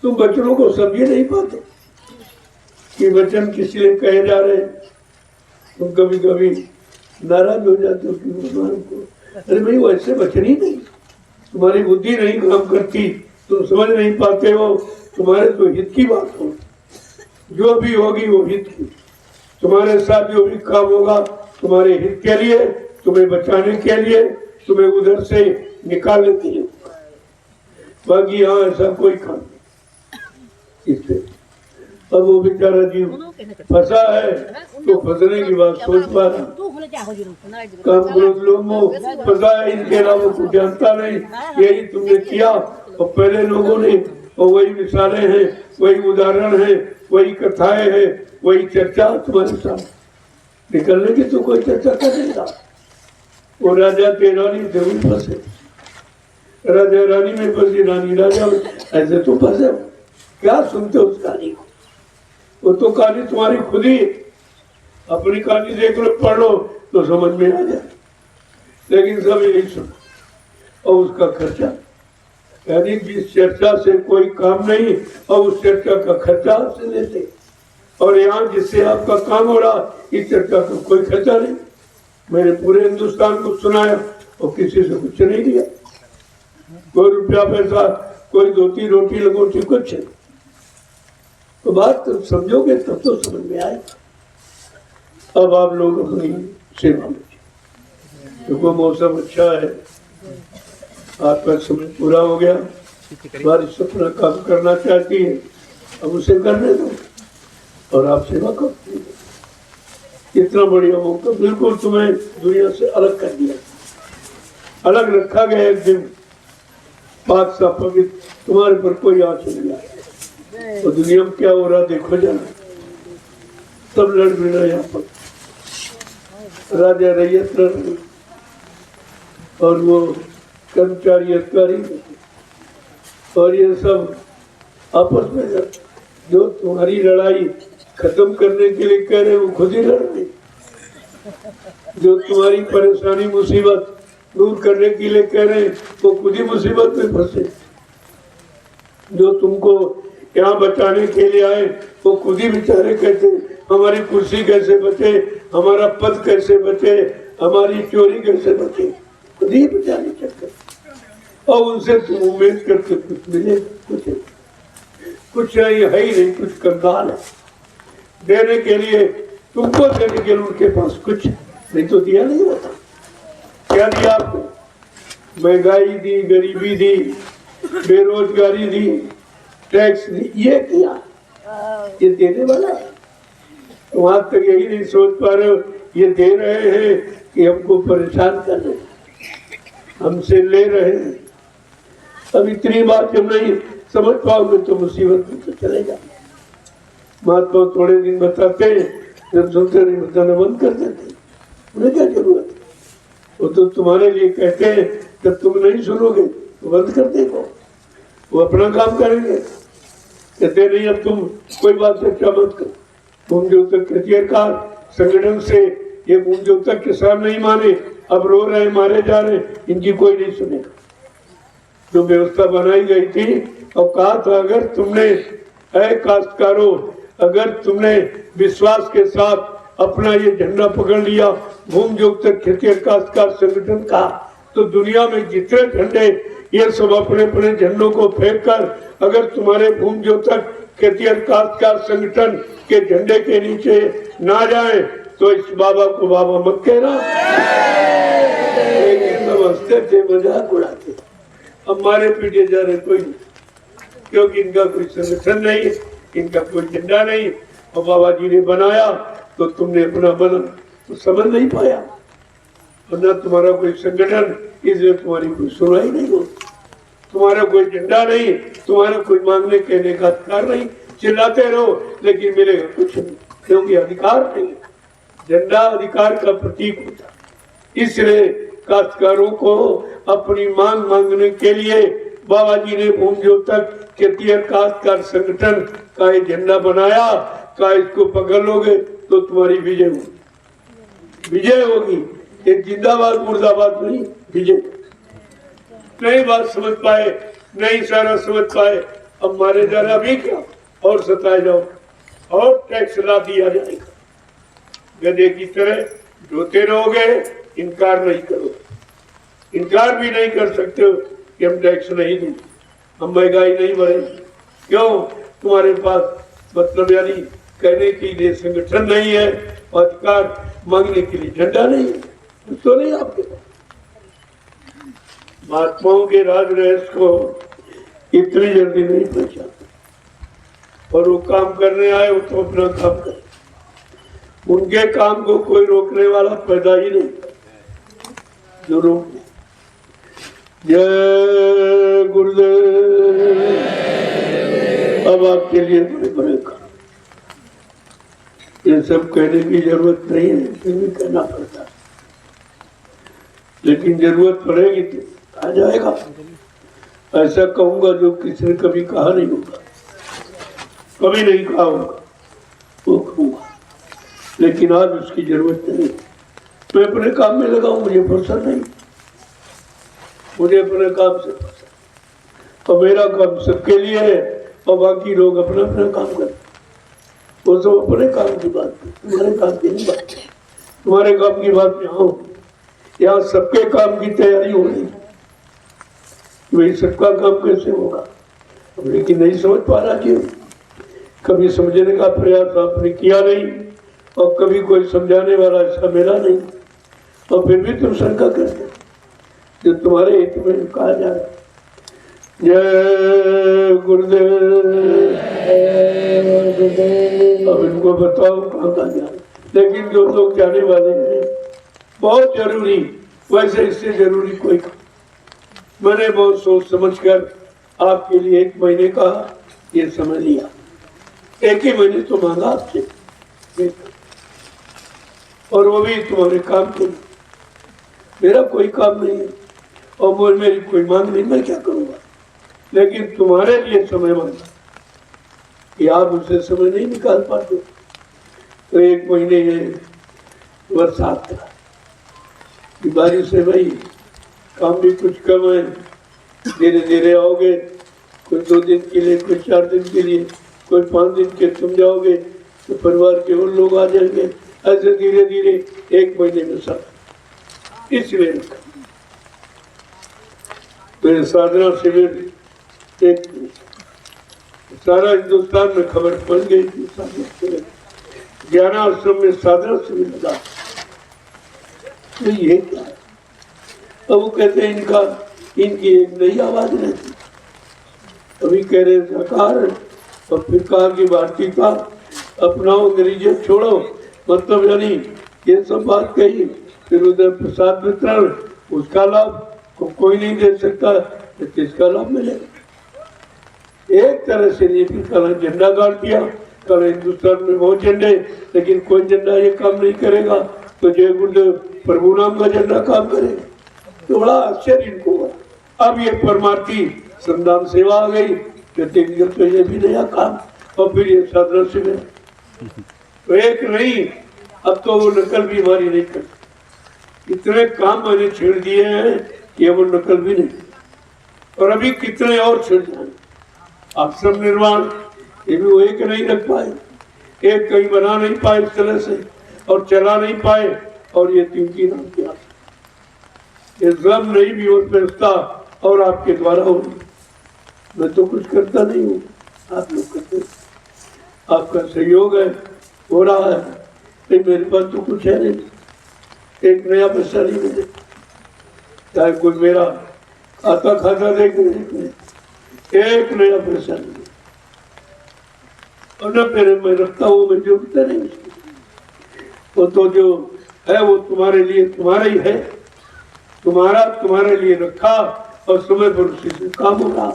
तुम बच्चों को समझे नहीं पाते कि वचन किस लिए कहे जा रहे हैं। तुम कभी कभी नाराज हो जाते हो कि भगवान को, अरे भाई वैसे वचन ही नहीं, तुम्हारी बुद्धि नहीं काम करती, तुम समझ नहीं पाते हो। तुम्हारे तो हित की बात हो, जो भी होगी वो हित की। तुम्हारे साथ जो भी काम होगा तुम्हारे हित के लिए, तुम्हें बचाने के लिए, तुम्हें उधर से निकालने के लिए। बाकी यहाँ ऐसा कोई काम नहीं। इससे अब वो बेचारा जीव फंसा है तो फंसने की बात सोच पा रहा। काम क्रोध लोभ मोह फंसा है, इनके अलावा कुछ जानता नहीं। यही तुमने किया और पहले लोगों ने, और वही मिसालें हैं, वही उदाहरण है, वही कथाएं हैं, वही चर्चा तुम्हारे साथ निकलने की तो कोई चर्चा करेगा। वो राजा थे, रानी थे, वही फंसे। राजा रानी में फंसी, रानी राजा में, ऐसे तो फंसे। क्या सुनते हो उस कहानी को? वो तो कहानी तुम्हारी खुद ही, अपनी कहानी देख लो, पढ़ लो तो समझ में आ जाए। लेकिन सब यही सुना और उसका खर्चा, यानी जिस चर्चा से कोई काम नहीं और उस चर्चा का खर्चा आपसे लेते। और यहाँ जिससे आपका काम हो रहा, इस चर्चा का कोई खर्चा नहीं। मैंने पूरे हिंदुस्तान को सुनाया और किसी से कुछ नहीं लिया, कोई रुपया पैसा, कोई धोती रोटी लगोटी, कुछ नहीं। तो बात तो समझोगे तब तो समझ में आएगा। अब आप लोग अपनी सेवा में, क्योंकि मौसम अच्छा है, आपका समय पूरा हो गया, बारिश अपना काम करना चाहती है, अब उसे करने दो और आप सेवा करो। इतना बढ़िया मौका, बिल्कुल तुम्हें दुनिया से अलग कर दिया, अलग रखा गया। एक दिन पाक सा पवित्र, तुम्हारे पर कोई आँच नहीं आया। तो दुनिया में क्या हो रहा देखो जाना, सब लड़ मिला यहाँ पर, राजा रैयत लड़ रहे और वो कर्मचारी अधिकारी और ये सब आपस में लड़। जो तुम्हारी लड़ाई खत्म करने के लिए कह रहे वो खुद ही लड़ रहे। जो तुम्हारी परेशानी मुसीबत दूर करने के लिए कह रहे हैं वो खुद ही मुसीबत में फंसे। जो तुमको यहाँ बचाने के लिए आए वो खुद ही बेचारे कहते हमारी कुर्सी कैसे बचे, हमारा पद कैसे बचे, हमारी चोरी कैसे बचे, खुद ही बेचारे चक्कर। और उनसे तुम उम्मीद करते कुछ मिले, कुछ है ही नहीं, कुछ कंगाल है। देने के लिए तुमको देने के लिए उनके पास कुछ नहीं तो दिया नहीं होता। क्या दिया आपको? महंगाई दी, गरीबी दी, बेरोजगारी दी, टैक्स दी, ये किया, ये देने वाला है। तुम आज तक यही नहीं सोच पा रहे हो ये दे रहे हैं कि हमको परेशान कर रहे हैं, हमसे ले रहे हैं। अब इतनी बात जब नहीं समझ पाओगे तो मुसीबत में तो चले जाओ। महात्मा थोड़े दिन बताते जब सुनते नहीं बताना बंद कर देते, उन्हें क्या जरूरत है? वो तो तुम्हारे लिए कहते हैं, जब तुम नहीं सुनोगे तो बंद कर देखो, वो अपना काम करेंगे। कहते नहीं अब तुम कोई बात चर्चा मत करो। भूमि कृतियकार संगठन से ये भूमि तक किसान नहीं माने, अब रो रहे मारे जा रहे, इनकी कोई नहीं सुनेगा। जो व्यवस्था बनाई गई थी और कहा था अगर तुमने काश्तकारों, अगर तुमने विश्वास के साथ अपना ये झंडा पकड़ लिया भूमि जोतक खेती काश्तकार संगठन का, तो दुनिया में जितने झंडे ये सब अपने अपने झंडों को फेंक कर अगर तुम्हारे भूमि जोतक खेती काश्तकार संगठन के झंडे के नीचे ना जाए तो इस बाबा को बाबा मत कहना। लेकिन समझते थे, मजाक उड़ाते, अब मारे पीटे जा रहे कोई नहीं, क्योंकि इनका कोई संगठन नहीं है, इनका कोई झंडा नहीं। और बाबा जी ने बनाया तो तुमने अपना बना तो समझ नहीं पाया, वरना तुम्हारा कोई संगठन, इसलिए तुम्हारी कोई सुनवाई नहीं होती, तुम्हारा कोई झंडा नहीं, तुम्हारा कोई मांगने कहने का अधिकार नहीं। चिल्लाते रहो लेकिन मिलेगा कुछ नहीं, क्योंकि अधिकार नहीं। झंडा अधिकार का प्रतीक होता, इसलिए काश्तकारों को अपनी मांग मांगने के लिए बाबा जी ने भूमि जोतक खेती काश्तकार संगठन का एक झंडा बनाया। का इसको पकड़ लोगे तो तुम्हारी विजय होगी, विजय होगी। एक जिंदाबाद मुर्दाबाद नहीं, विजय। नहीं बात समझ पाए, नहीं सारा समझ पाए, अब मारे जा रहा भी क्या और सताए जाओ और टैक्स ला दिया जाएगा। गधे की तरह रोते रहोगे, इनकार नहीं करो, इनकार भी नहीं कर सकते हो कि हम टैक्स नहीं देंगे, हम महंगाई नहीं बढ़ेगी। क्यों? तुम्हारे पास मतलब यानी कहने के लिए संगठन नहीं है, अधिकार मांगने के लिए झंडा नहीं है, कुछ तो नहीं आपके पास। महात्माओं के राज रहस्य को इतनी जल्दी नहीं पहचानते, और वो काम करने आए वो तो अपना काम करे, उनके काम को कोई रोकने वाला पैदा ही नहीं जो रोक। जय गुरुदेव। अब आपके लिए बड़े बड़े काम, ये सब कहने की जरूरत नहीं है, फिर भी कहना पड़ता है, लेकिन जरूरत पड़ेगी तो आ जाएगा। ऐसा कहूंगा जो किसी ने कभी कहा नहीं होगा, कभी नहीं कहा होगा, वो कहूंगा, लेकिन आज उसकी जरूरत नहीं। मैं अपने काम में लगाऊं, मुझे फुर्सत नहीं, मुझे अपने काम से फुर्सत, और मेरा काम सबके लिए है, और बाकी लोग अपना अपना काम करते, वो सब अपने काम की बात है, तुम्हारे काम की नहीं बात। तुम्हारे काम की बात यहाँ सबके काम की तैयारी हो रही, वही सबका काम कैसे होगा, लेकिन नहीं समझ पा रहा क्यों? कभी समझने का प्रयास आपने किया नहीं, और कभी कोई समझाने वाला ऐसा मिला नहीं, और फिर भी तुम शंका करते जो तुम्हारे हित में कहा जा रहा है। जय गुरुदेव। अब इनको बताओ कहाँ कहाँ जाना, लेकिन जो लोग जाने वाले हैं बहुत जरूरी, वैसे इससे जरूरी कोई काम। मैंने बहुत सोच समझकर आपके लिए 1 महीने का ये समय लिया, 1 ही महीने तो मांगा आपसे, और वो भी तुम्हारे काम के लिए। मेरा कोई काम नहीं है और मेरी कोई मांग नहीं, मैं क्या करूँगा, लेकिन तुम्हारे लिए समय मांगा कि आप उसे समय नहीं निकाल पाते, तो 1 महीने है, बरसात का कि बारिश है भाई, काम भी कुछ कम है, धीरे धीरे आओगे, कोई 2 दिन के लिए, कोई 4 दिन के लिए, कोई 5 दिन के तुम जाओगे तो परिवार के और लोग आ जाएंगे, ऐसे धीरे धीरे 1 महीने में सब। इसलिए मेरे साधना शिविर एक सारा हिंदुस्तान में खबर पड़ गई थी, साधना शिविर 11 आश्रम में साधना शिविर लगा। तो ये क्या है? अब वो कहते हैं इनकी एक नई आवाज रहती, अभी कह रहे सरकार, और फिर कहा कि भारतीय का अपनाओ, अंग्रेजियत छोड़ो, मतलब यानी ये सब बात कही। फिर उधर प्रसाद वितरण, उसका लाभ कोई नहीं दे सकता, तो किसका लाभ मिलेगा? एक तरह से ये कल झंडा गाड़ दिया, कल हिंदुस्तान में बहुत झंडे, लेकिन कोई झंडा ये काम नहीं करेगा, तो जय गुरुदेव प्रभु नाम का झंडा काम करेगा। तो बड़ा आश्चर्य इनको हुआ। अब ये परमार्थी श्रमदान सेवा आ गई, तो ये भी नया काम, और फिर ये साधना शिविर, तो एक नहीं, अब तो वो नकल भी हमारी नहीं करती। इतने काम मैंने छेड़ दिए हैं कि वो नकल भी नहीं, और अभी कितने और छेड़ जाए। आश्रम निर्माण ये भी वो एक नहीं रख पाए, एक कहीं बना नहीं पाए इस तरह से, और चला नहीं पाए, और ये 3 नाम के आश्रम ये सब नहीं भी हो व्यवस्था, और आपके द्वारा हो रही। मैं तो कुछ करता नहीं हूँ, आप लोग करते, आपका सहयोग है, हो रहा है, लेकिन मेरे पास तो कुछ है नहीं, एक नया पैसा नहीं मिले, चाहे कोई मेरा खाता देख रहे, एक नया पैसा नहीं, और न फिर मैं रखता हूँ, मैं जोड़ता नहीं। वो तो जो है वो तुम्हारे लिए तुम्हारा ही है, तुम्हारे लिए रखा, और समय पर उसी से काम हो रहा,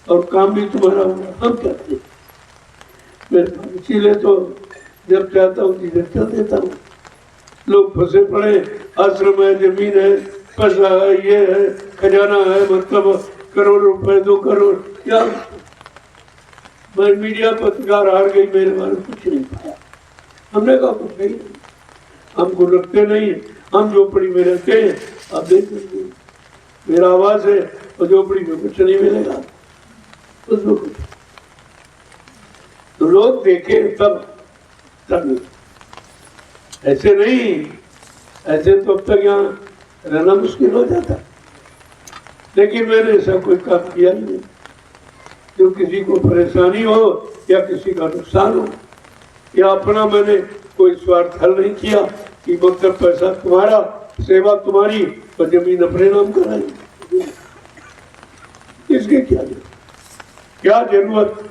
और काम भी तुम्हारा होगा। हम कहते हैं मेरे पास, इसीलिए तो जब चाहता हूँ चीजें चल देता हूँ। लोग फंसे पड़े, आश्रम है, जमीन है, पैसा है, ये है, खजाना है, मतलब करोड़ रुपए, 2 करोड़, क्या? मैं मीडिया पत्रकार हार गई, मेरे बारे में कुछ नहीं पाया। हमने कहा कुछ नहीं, हमको रखते नहीं, हम झोपड़ी में रहते हैं, आप देख लीजिए, मेरा आवाज है, और झोपड़ी में कुछ नहीं मिलेगा, उसमें कुछ तो लोग देखे तब ऐसे नहीं, ऐसे तो अब तक यहाँ रहना मुश्किल हो जाता। लेकिन मैंने ऐसा कोई काम किया नहीं जो किसी को परेशानी हो या किसी का नुकसान हो, या अपना मैंने कोई स्वार्थ हल नहीं किया कि मतलब पैसा तुम्हारा, सेवा तुम्हारी, और जमीन अपने नाम कराई। इसके क्या जरूरत?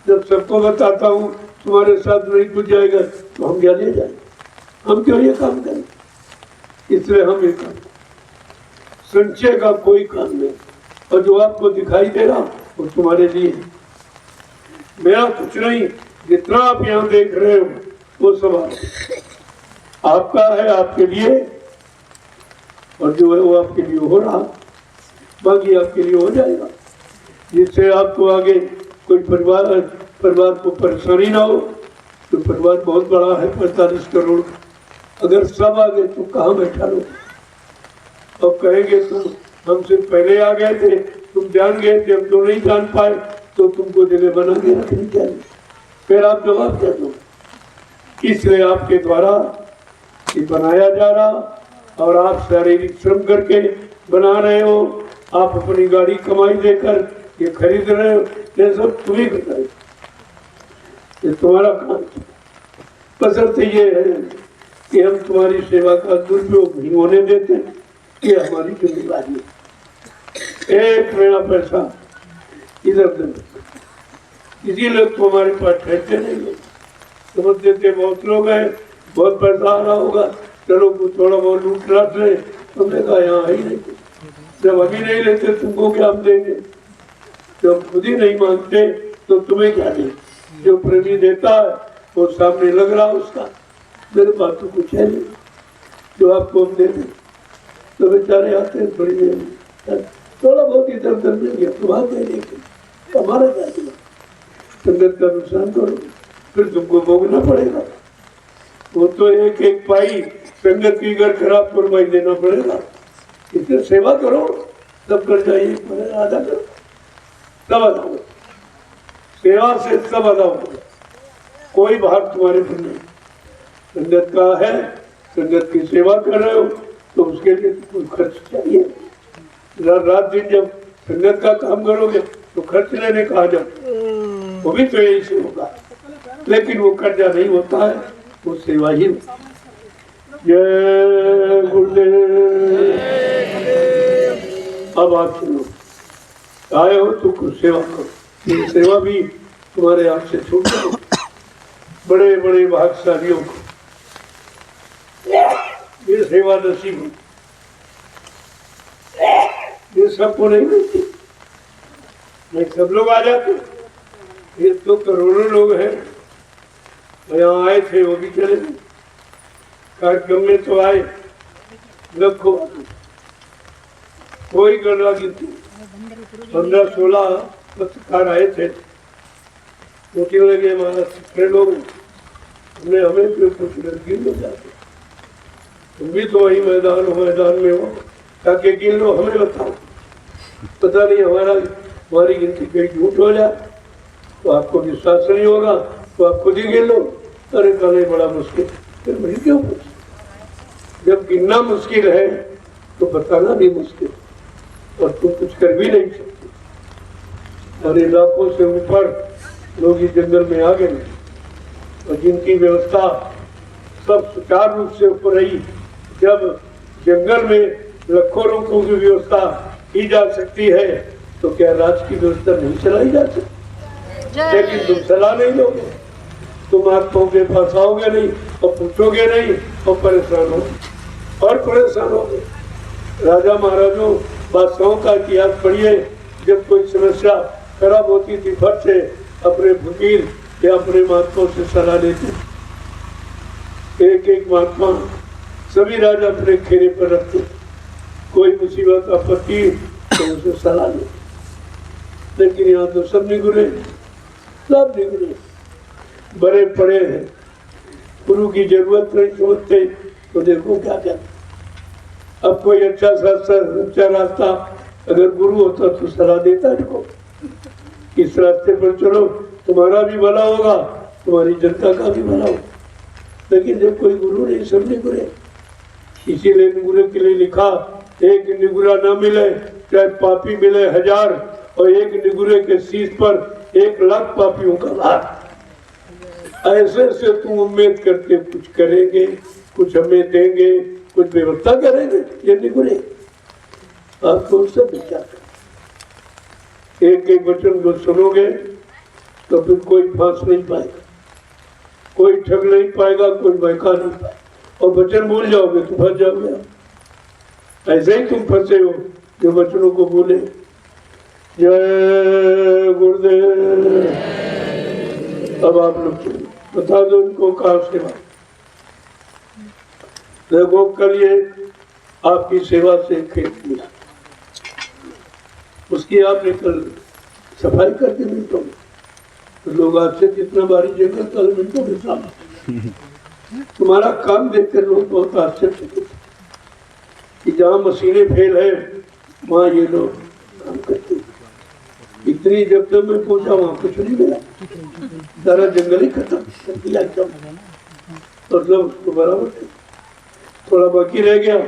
जब सबको बताता हूँ तुम्हारे साथ नहीं कुछ जाएगा, तो हम क्या ले जाएंगे? हम क्यों ये काम करें? इसलिए हम ये काम, संचय का कोई काम नहीं, और जो आपको दिखाई दे रहा वो तुम्हारे लिए, मेरा कुछ नहीं। जितना आप यहाँ देख रहे हो वो सब आपका है, आपके लिए, और जो है वो आपके लिए हो रहा, बाकी आपके लिए हो जाएगा, जिससे आपको आगे कोई परिवार को परेशानी ना हो। तो परिवार बहुत बड़ा है, 45 करोड़, अगर सब आ गए तो कहाँ बैठा लो? अब कहेंगे तुम हमसे पहले आ गए थे, तुम जान गए थे, हम तो नहीं जान पाए, तो तुमको जगह बना के रखनी चाहिए, फिर आप जवाब दे दो। इसलिए आपके द्वारा ये बनाया जा रहा, और आप शारीरिक श्रम करके बना रहे हो, आप अपनी गाड़ी कमाई देकर ये खरीद रहे हो, ये सब तुम्हें करना है, ये तुम्हारा काम। बशर्ते ये है कि हम तुम्हारी सेवा का दुरुपयोग नहीं होने देते, ये हमारी जिम्मेदारी है। एक नया पैसा इधर उधर, इसीलिए तो हमारे पास ठहरते नहीं है। समझते थे बहुत लोग हैं, बहुत पैसा आ रहा होगा, चलो थोड़ा बहुत लूट लाट ले, तुमने कहा यहाँ ही नहीं। जब अभी नहीं लेते तुमको क्या हम देंगे? जब खुद ही नहीं मांगते तो तुम्हें क्या दें? जो प्रेमी देता है वो सामने लग रहा उसका, मेरे पास तो कुछ है नहीं जो आपको हम दे दें। तो बेचारे आते हैं, थोड़ी देर थोड़ा बहुत इधर उधर मिल गया तो बात है, लेकिन हमारा क्या दिया? संगत का नुकसान करो, फिर तुमको भोगना पड़ेगा। वो तो एक एक पाई संगत की घर खराब फरमाई देना पड़ेगा। इसलिए सेवा करो, तब कर जाइए, आधा करो तब आधा हो। सेवा से सब आधा हो, कोई भाग तुम्हारे पर नहीं। संगत का है, संगत की सेवा कर रहे हो तो उसके लिए कोई खर्च चाहिए। रात दिन जब संगत का काम करोगे तो खर्च लेने कहा जाओ, वो भी तो यही से होगा, लेकिन वो कर्जा नहीं होता है, वो सेवा ही। जय गुरुदेव। अब आप सुनो, आए हो तो कुछ सेवा करो, ये सेवा भी तुम्हारे हाथ से छूट जाए। बड़े बड़े भाग्यशालियों को ये सेवा नसीब हो, ये सबको नहीं मिलती। नहीं सब लोग आ जाते, ये तो करोड़ों लोग हैं। यहाँ आए थे वो भी चले गए, कार्यक्रम में तो आए लखों, कोई गणना गिनती 15-16 पत्रकार आए थे। सोचने लगे हमारा कितने लोग हमने हमें क्यों कुछ गिन लो जाते, तुम भी तो वही मैदान में हो, ताकि गिन लो, हमें बताओ। पता नहीं हमारी गिनती कहीं झूठ हो जाए तो आपको विश्वास नहीं होगा, तो आप खुद ही गिन लो। अरे कहने बड़ा मुश्किल, फिर मुझे क्यों पूछ? जब गिनना मुश्किल है तो बताना भी मुश्किल, और तुम कुछ कर भी नहीं सकते। और इलाकों से ऊपर लोग इस जंगल में आ गए, और जिनकी व्यवस्था सब सुचारू रूप से ऊपर रही। जब जंगल में लाखों लोगों की व्यवस्था की जा सकती है तो क्या राज की व्यवस्था नहीं चलाई जा सकती? लेकिन तुम सलाह नहीं लोगे, तुम आत्माओं के पास आओगे नहीं और पूछोगे नहीं और परेशान हो और परेशान होगे। राजा महाराजों बादशाहों का इतिहास पढ़िए, जब कोई समस्या खराब होती थी फट से अपने फकीर या अपने महात्माओं से सलाह लेते। एक एक महात्मा सभी राजा अपने खेरे पर रखते, कोई मुसीबत आपत्ति तो उसे सलाह ले। लेकिन यहाँ तो सब निगुरे, सब निगुरे बड़े पड़े हैं, गुरु की जरूरत नहीं समझते। तो देखो क्या क्या, अब कोई अच्छा शास्त्र अच्छा रास्ता अगर गुरु होता तो सलाह देता इनको, इस रास्ते पर चलो, तुम्हारा भी भला होगा, तुम्हारी जनता का भी भला होगा। लेकिन जब कोई गुरु नहीं, सब निगुरे। इसीलिए निगुरे के लिए लिखा, एक निगुरा ना मिले चाहे पापी मिले 1000, और एक निगुरे के शीश पर 1,00,000 पापियों का भार। ऐसे से तुम उम्मीद करते कुछ करेंगे, कुछ हमें देंगे, कुछ व्यवस्था करेंगे, ये निगुरे। आपको सब विचार कर, एक एक वचन को सुनोगे तो फिर कोई फांस नहीं पाएगा, कोई ठग नहीं पाएगा, कोई बहका नहीं पाएगा, और वचन भूल जाओगे तो फंस जाओगे। ऐसे ही तुम फंसे हो जो वचनों को बोले। जय गुरुदेव। अब आप लोग बता दो इनको कहाँ सेवा। देखो कल ये आपकी सेवा से खेत मिला, उसकी आपने कल सफाई करके मिनटों में, तो लोग आपसे कितना बारी जंगल कल मिनटों में साफ। तुम्हारा काम देखकर लोग बहुत आश्चर्य कि जहाँ मशीनें फेल है वहाँ ये लोग काम करते। इतनी जब तक मैं पहुंचा वहाँ कुछ नहीं मिला, सारा जंगल ही खत्म कर दिया एकदम, और सब उसको बराबर कर, थोड़ा बाकी रह गया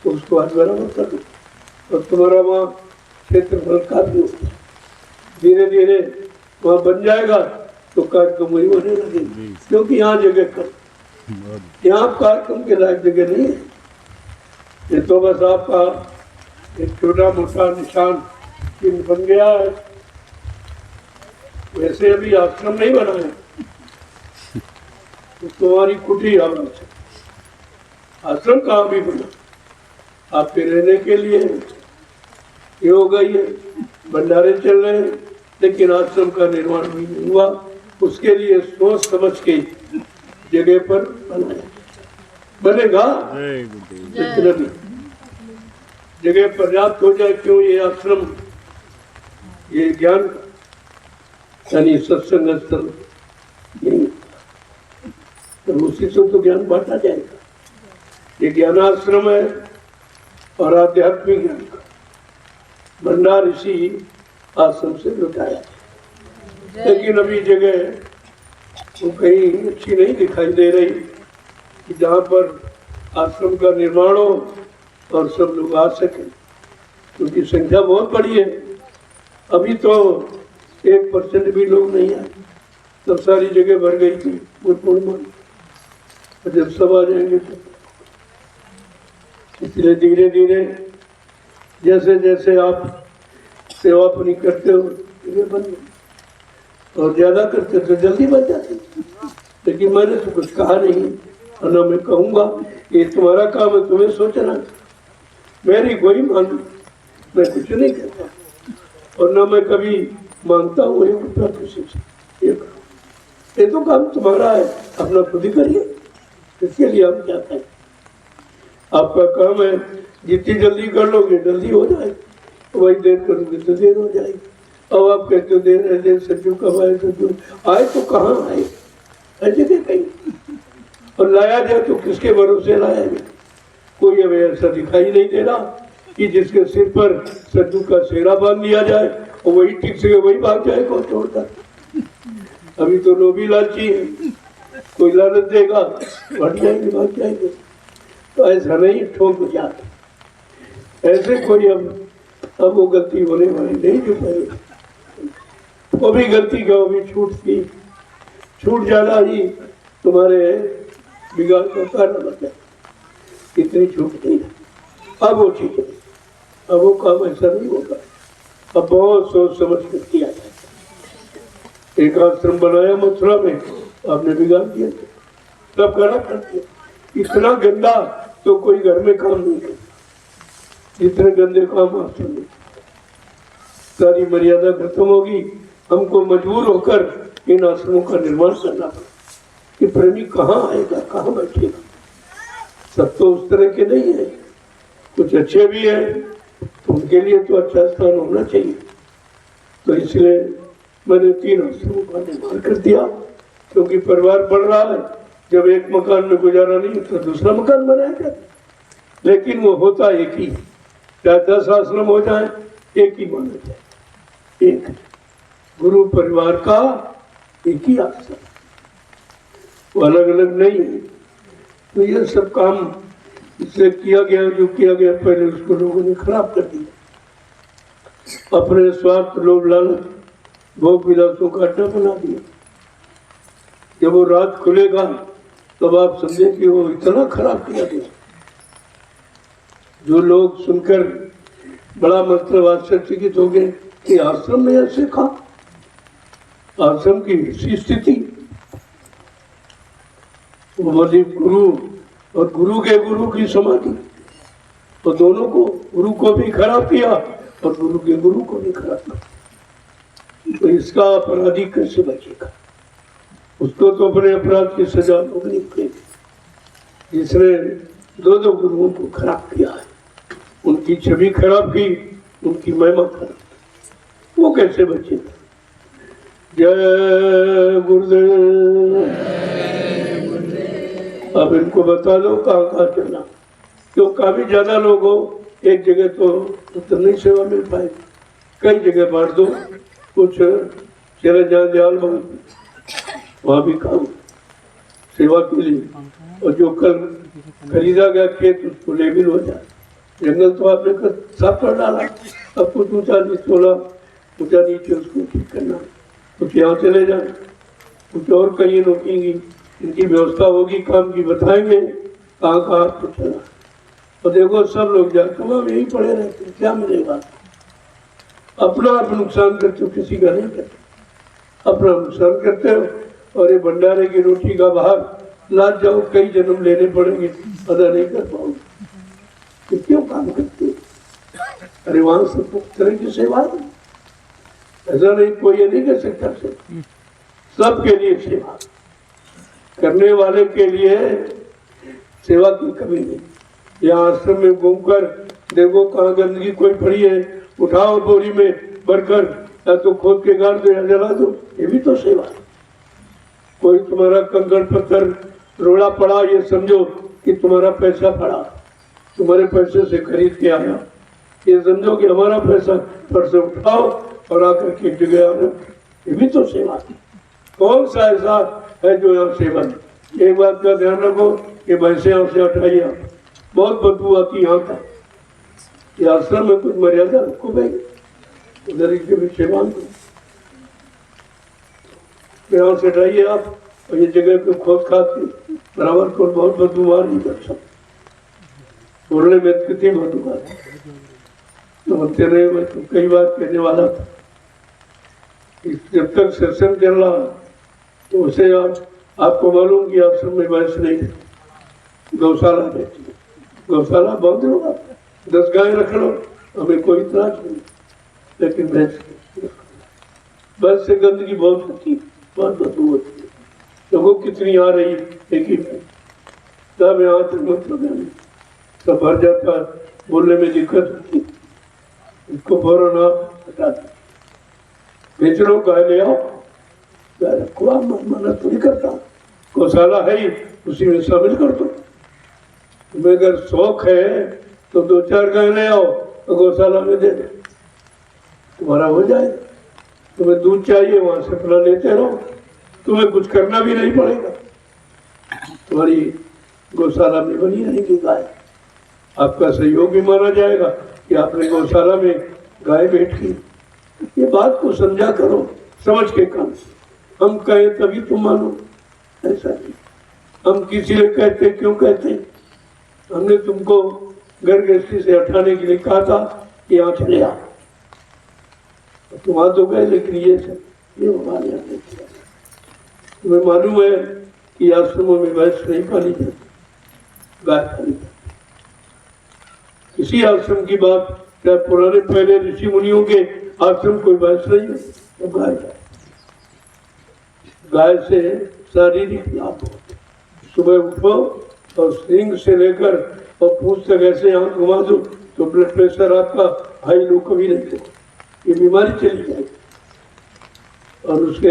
तो उसको आज बराबर कर दो, और तुम्हारा वहाँ क्षेत्रफल काफी हो गया। धीरे धीरे वहाँ बन जाएगा तो कार्यक्रम वही होने लगेगी, क्योंकि यहाँ जगह कम, यहाँ कार्यक्रम के लायक जगह नहीं है। ये तो बस आपका एक छोटा मोटा निशान चिन्ह बन गया है। वैसे अभी आश्रम नहीं बना है, तो तुम्हारी कुटी आश्रम कहाँ भी बना, आपके रहने के लिए ये हो गई है, भंडारे चल रहे हैं, लेकिन आश्रम का निर्माण भी नहीं हुआ। उसके लिए सोच समझ के जगह पर बनेगा, जगह पर्याप्त हो जाए। क्यों ये आश्रम, ये ज्ञान यानी सत्संग स्थल नहीं, तो उसी से तो ज्ञान बांटा जाएगा। ये ज्ञानाश्रम है और आध्यात्मिक ज्ञान का भंडार इसी आश्रम से लुटाया। लेकिन अभी जगह वो कहीं अच्छी नहीं दिखाई दे रही कि जहाँ पर आश्रम का निर्माण हो और सब लोग आ सके, क्योंकि संख्या बहुत बड़ी है। अभी तो 1% भी लोग नहीं आए, तब सारी जगह भर गई थी पूर्णिमा। जब सब आ जाएंगे तो इसलिए धीरे धीरे जैसे जैसे आप सेवा अपनी करते हो धीरे बन गए, और ज्यादा करते तो जल्दी बन जाते। लेकिन मैंने तो कुछ कहा नहीं और ना मैं कहूँगा, ये तुम्हारा काम है, तुम्हें सोचना। मेरी कोई मान, मैं कुछ नहीं कहता और ना मैं कभी मानता हूँ किसी से। ये तो काम तुम्हारा है, अपना खुद ही करिए। इसके लिए हम क्या करें? आपका काम है, जितनी जल्दी कर लोगे जल्दी हो जाए, वही देर करोगे तो देर हो जाएगी। अब आप कहते हो देर है, देर सज्जू कब आए, सज्जू आए तो कहाँ आए, ऐसे कहीं और लाया जाए तो किसके भरोसे लाया जाए? कोई हमें ऐसा दिखाई नहीं दे रहा कि जिसके सिर पर सज्जू का सेहरा बांध दिया जाए और वही ठीक से वही भाग जाए को छोड़कर। अभी तो लोभी लालची है, कोई लालच देगा बढ़ जाएंगे, भाग जाएंगे। तो ऐसा नहीं, ठोक जाते ऐसे कोई अब वो गलती होने वाली नहीं जो पहले। वो भी गलती का वो भी छूट जाना ही तुम्हारे बिगाड़ का कारण बनता है। इतनी छूट नहीं है। अब वो चीज है, अब वो काम ऐसा नहीं होगा। अब बहुत सोच समझ कर किया जाए। एक आश्रम बनाया मथुरा में, आपने बिगाड़ दिया, सब गड़ा कर दिया। इतना गंदा तो कोई घर में काम नहीं करता जितने गंदे काम आश्रम में। सारी मर्यादा खत्म होगी, हमको मजबूर होकर इन आश्रमों का निर्माण करना पड़ा। कि प्रेमी कहाँ आएगा, कहाँ बैठेगा? सब तो उस तरह के नहीं है, कुछ अच्छे भी हैं, उनके लिए तो अच्छा स्थान होना चाहिए। तो इसलिए मैंने 3 आश्रमों का निर्माण कर दिया, क्योंकि परिवार बढ़ रहा है। जब एक मकान में गुजारा नहीं तो दूसरा मकान बनाया जाता, लेकिन वो होता एक ही। चाहे 10 आश्रम हो जाए, एक ही माना जाए, एक गुरु परिवार का एक ही आश्रम, वो अलग अलग नहीं है। तो ये सब काम इससे किया गया, जो किया गया पहले उसको लोगों ने खराब कर दिया। अपने स्वार्थ, लोभ, लालच, भोग विलासों का अड्डा बना दिया। जब वो रात खुलेगा तब आप समझे कि वो इतना खराब किया गया। जो लोग सुनकर बड़ा मतलब आश्चर्यचकित हो गए कि आश्रम में ऐसे खा, आश्रम की ऐसी स्थिति। वो बोले गुरु और गुरु के गुरु की समाधि, तो दोनों को, गुरु को भी खराब किया और गुरु के गुरु को भी खराब किया। तो इसका अपराधी कैसे बचेगा? उसको तो अपने अपराध की सजा भोगनी पड़ेगी। जिसने 2 गुरुओं को खराब किया है, उनकी छवि खराब की, उनकी महिमा खराब, वो कैसे बचेगा? जय गुरुदेव। अब इनको बता दो कहाँ कहाँ चलना, क्यों काफी ज्यादा लोग हो, एक जगह तो नहीं सेवा मिल पाएगी। कई जगह बांट दो, कुछ चले जाए दयाल वहाँ भी काम सेवा के लिए, और जो कल खरीदा गया खेत उसको लेबिल हो जाए। जंगल तो आपने साफ कर डाला, अब कुछ ऊंचा नीचे उसको ठीक करना, कुछ यहाँ चले जाए, कुछ और कहीं रोकेंगी, इनकी व्यवस्था होगी, काम की बताएंगे कहाँ कहाँ तो चला। और देखो सब लोग जाते वहाँ यही पड़े रहते, क्या मिलेगा? अपना आप नुकसान करते हो, किसी का नहीं करते, अपना नुकसान करते हो। और ये भंडारे की रोटी का बाहर लाद जाओ, कई जन्म लेने पड़ेंगे, अदा नहीं कर पाओगे। तो क्यों काम करते हो? अरे वहां सब तरह की सेवा है, ऐसा नहीं, कोई ये नहीं कर सकता। सबके लिए सेवा करने वाले के लिए सेवा की कमी नहीं। यहाँ आश्रम में घूमकर देखो कहाँ गंदगी कोई पड़ी है, उठाओ बोरी में भरकर, या तो खोद के गाड़ दो या जला दो, ये भी तो सेवा है। कोई तुम्हारा कंकड़ पत्थर रोड़ा पड़ा, ये समझो कि तुम्हारा पैसा पड़ा, तुम्हारे पैसे से खरीद के आया, ये समझो कि हमारा पैसा पर से उठाओ और आकर के जगह रखो, ये भी तो सेवा है। कौन सा ऐसा है जो यहाँ सेवा है? एक बात का ध्यान रखो कि भैंसे यहाँ से हटाइए, आप बहुत बदबू आती यहाँ का। ये आश्रम में कुछ मर्यादा रखो भाई, उधर के भी सेवा करो, यहाँ से हटाइए आप। और ये जगह पे खोद खाद के बराबर को बहुत बदबू मार नहीं कर सकते, बोलने में कितनी बदबू आ रही। तो तेरे मैं तो कई बार कहने वाला था, जब तक सत्संग चल रहा तो उसे आपको मालूम कि आश्रम में भैंस नहीं है, गौशाला रहती है, गौशाला बंद होगा, 10 गाय रख लो, हमें कोई इतराज नहीं, लेकिन भैंस से गंदगी बहुत होती है, बहुत बदबू होती है, लोगों कितनी आ रही है एक ही में, तब यहाँ तक मतलब नहीं, सब भर जाता है, बोलने में दिक्कत होती है, इसको फौरन आप हटा दो, बेच लो, गाय ले आओ, गाय रखो, आप मना थोड़ी करता, गौशाला है ही, उसी में शामिल कर दो। तुम्हें अगर शौक है तो 2-4 गाय ले आओ तो गौशाला में दे दो, तुम्हारा हो जाएगा। तुम्हें दूध चाहिए वहां से अपना लेते रहो, तुम्हें कुछ करना भी नहीं पड़ेगा, तुम्हारी गौशाला में बनी रहेगी गाय, आपका सहयोग भी माना जाएगा कि आपने गौशाला में गाय बैठी। ये बात को समझा करो, समझ के काम, हम कहे तभी तुम मानो, ऐसा नहीं। हम किसी ने कहते क्यों कहते, हमने तुमको घर गृहस्थी से हटाने के लिए कहा था कि यहाँ चले आओ, तुम आ तो गए, लेकिन ये सब ये हमारे यहाँ नहीं किया। तुम्हें मालूम है कि आश्रमों में भैंस नहीं पाली जाती, गाय पाली जाती। इसी आश्रम की बात, चाहे पुराने पहले ऋषि मुनियों के आश्रम कोई भैंस नहीं है तो गाय है। गाय से शारीरिक लाभ होते, सुबह उठो और सिंग से लेकर और पूछ तक ऐसे आंख घुमा दो तो ब्लड प्रेशर आपका हाई लो कभी नहीं होगा, ये बीमारी चली जाएगी। और उसके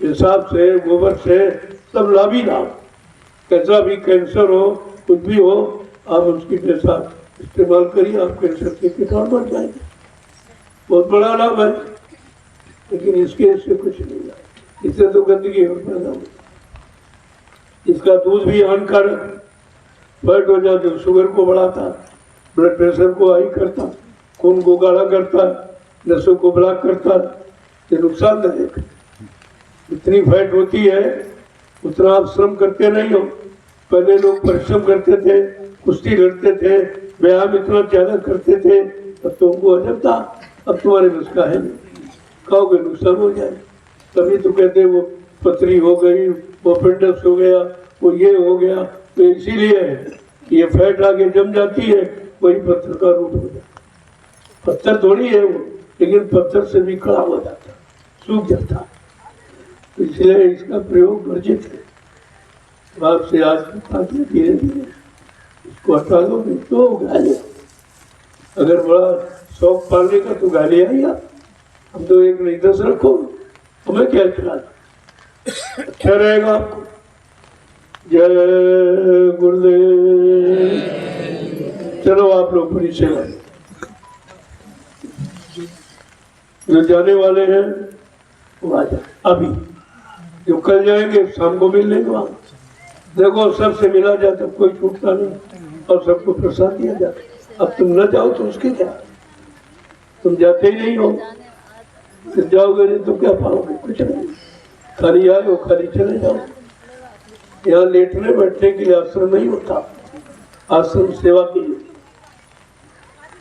हिसाब से गोबर से सब लाभ ही लाभ, कैसा भी कैंसर हो कुछ भी हो, आप उसकी पेशाब इस्तेमाल करिए, आप कैंसर के किसान बन जाएंगे, बहुत बड़ा लाभ है। लेकिन इससे कुछ नहीं है, इससे तो गंदगी और पैदा होती। इसका दूध भी हानिकारक, फैट हो जाते, शुगर को बढ़ाता, ब्लड प्रेशर को हाई करता, खून को गाढ़ा करता, नसों को ब्लॉक करता, ये नुकसानदायक है। इतनी फैट होती है उतना आप श्रम करते नहीं हो। पहले लोग परिश्रम करते थे, कुश्ती लड़ते थे, व्यायाम इतना ज्यादा करते थे, अब तो उनको अजब था, अब तुम्हारे बस का है नहीं, खाओगे नुकसान हो जाए। तभी तो कहते वो पथरी हो गई, वो अपेंडिक्स हो गया, वो ये हो गया, तो इसीलिए ये फैट आगे जम जाती है, वही पत्थर का रूप हो जाता। पत्थर थोड़ी है वो, लेकिन पत्थर से भी खड़ा हो जाता, सूख जाता, इसलिए इसका प्रयोग वर्जित है। बाप से आज धीरे धीरे इसको हटा दो, तो गाली, अगर बड़ा शौक पालने का तो गाली आई आप, हम तो 1 नहीं 10 रखो, हमें क्या इतराज, अच्छा रहेगा आपको। जय गुरुदेव। चलो आप लोग पूरी सेवा, जो जाने वाले हैं वो आ जाए, अभी जो कल जाएंगे शाम को मिल लेंगे वहाँ। देखो सबसे मिला जाता, कोई छूटता नहीं और सबको प्रसाद दिया जाता। अब तुम न जाओ तो उसके क्या, तुम जाते ही नहीं हो, फिर जाओगे नहीं तो क्या पाओगे, कुछ नहीं। खाली आए हो, खाली चले जाओ। यहाँ लेटने बैठने के लिए आश्रम नहीं होता, आश्रम सेवा के लिए।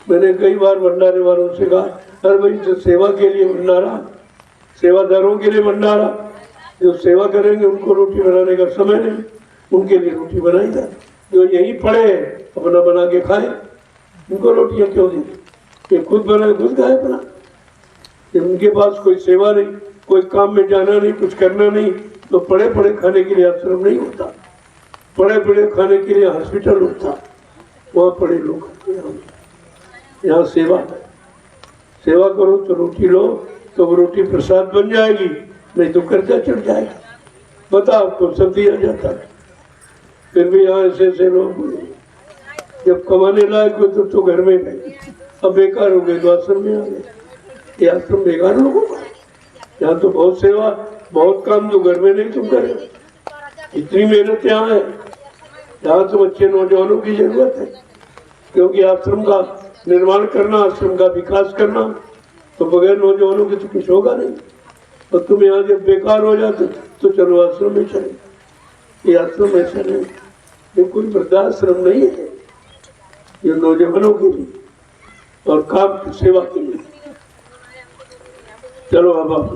मैंने कई बार भंडारे वालों से कहा, अरे भाई जो सेवा के लिए भंडारा, सेवादारों के लिए भंडारा, जो सेवा करेंगे उनको रोटी बनाने का समय नहीं, उनके लिए रोटी बनाई जाए। जो यही पड़े अपना बना के खाए, उनको रोटियां क्यों देते, ये खुद बनाए खुद खाए अपना। उनके पास कोई सेवा नहीं, कोई काम में जाना नहीं, कुछ करना नहीं, तो पड़े पड़े खाने के लिए आश्रम नहीं होता, पड़े पड़े खाने के लिए हॉस्पिटल होता, वहाँ पड़े लोग। यहाँ सेवा है, सेवा करो तो रोटी लो, तो वो रोटी प्रसाद बन जाएगी, नहीं तो कर्जा चढ़ जाएगा। बता, आपको सब दिया जाता है, फिर भी यहाँ ऐसे ऐसे लोग बोले, जब कमाने लायक हो तो घर में नहीं, अब बेकार हो गए तो आश्रम में आ गए। ये आश्रम बेकार लोगों का, यहाँ तो बहुत सेवा बहुत काम जो घर में नहीं तुम करे, इतनी मेहनत यहाँ है। यहाँ तो अच्छे नौजवानों की जरूरत है, क्योंकि आश्रम का निर्माण करना, आश्रम का विकास करना, तो बगैर नौजवानों के तो कुछ होगा नहीं। और तुम यहाँ जब बेकार हो जाते तो चलो आश्रम में चले। ये आश्रम ऐसा नहीं, ये कोई वृद्धाश्रम नहीं है, ये नौजवानों के लिए और काम की सेवा के लिए। चलो अब आप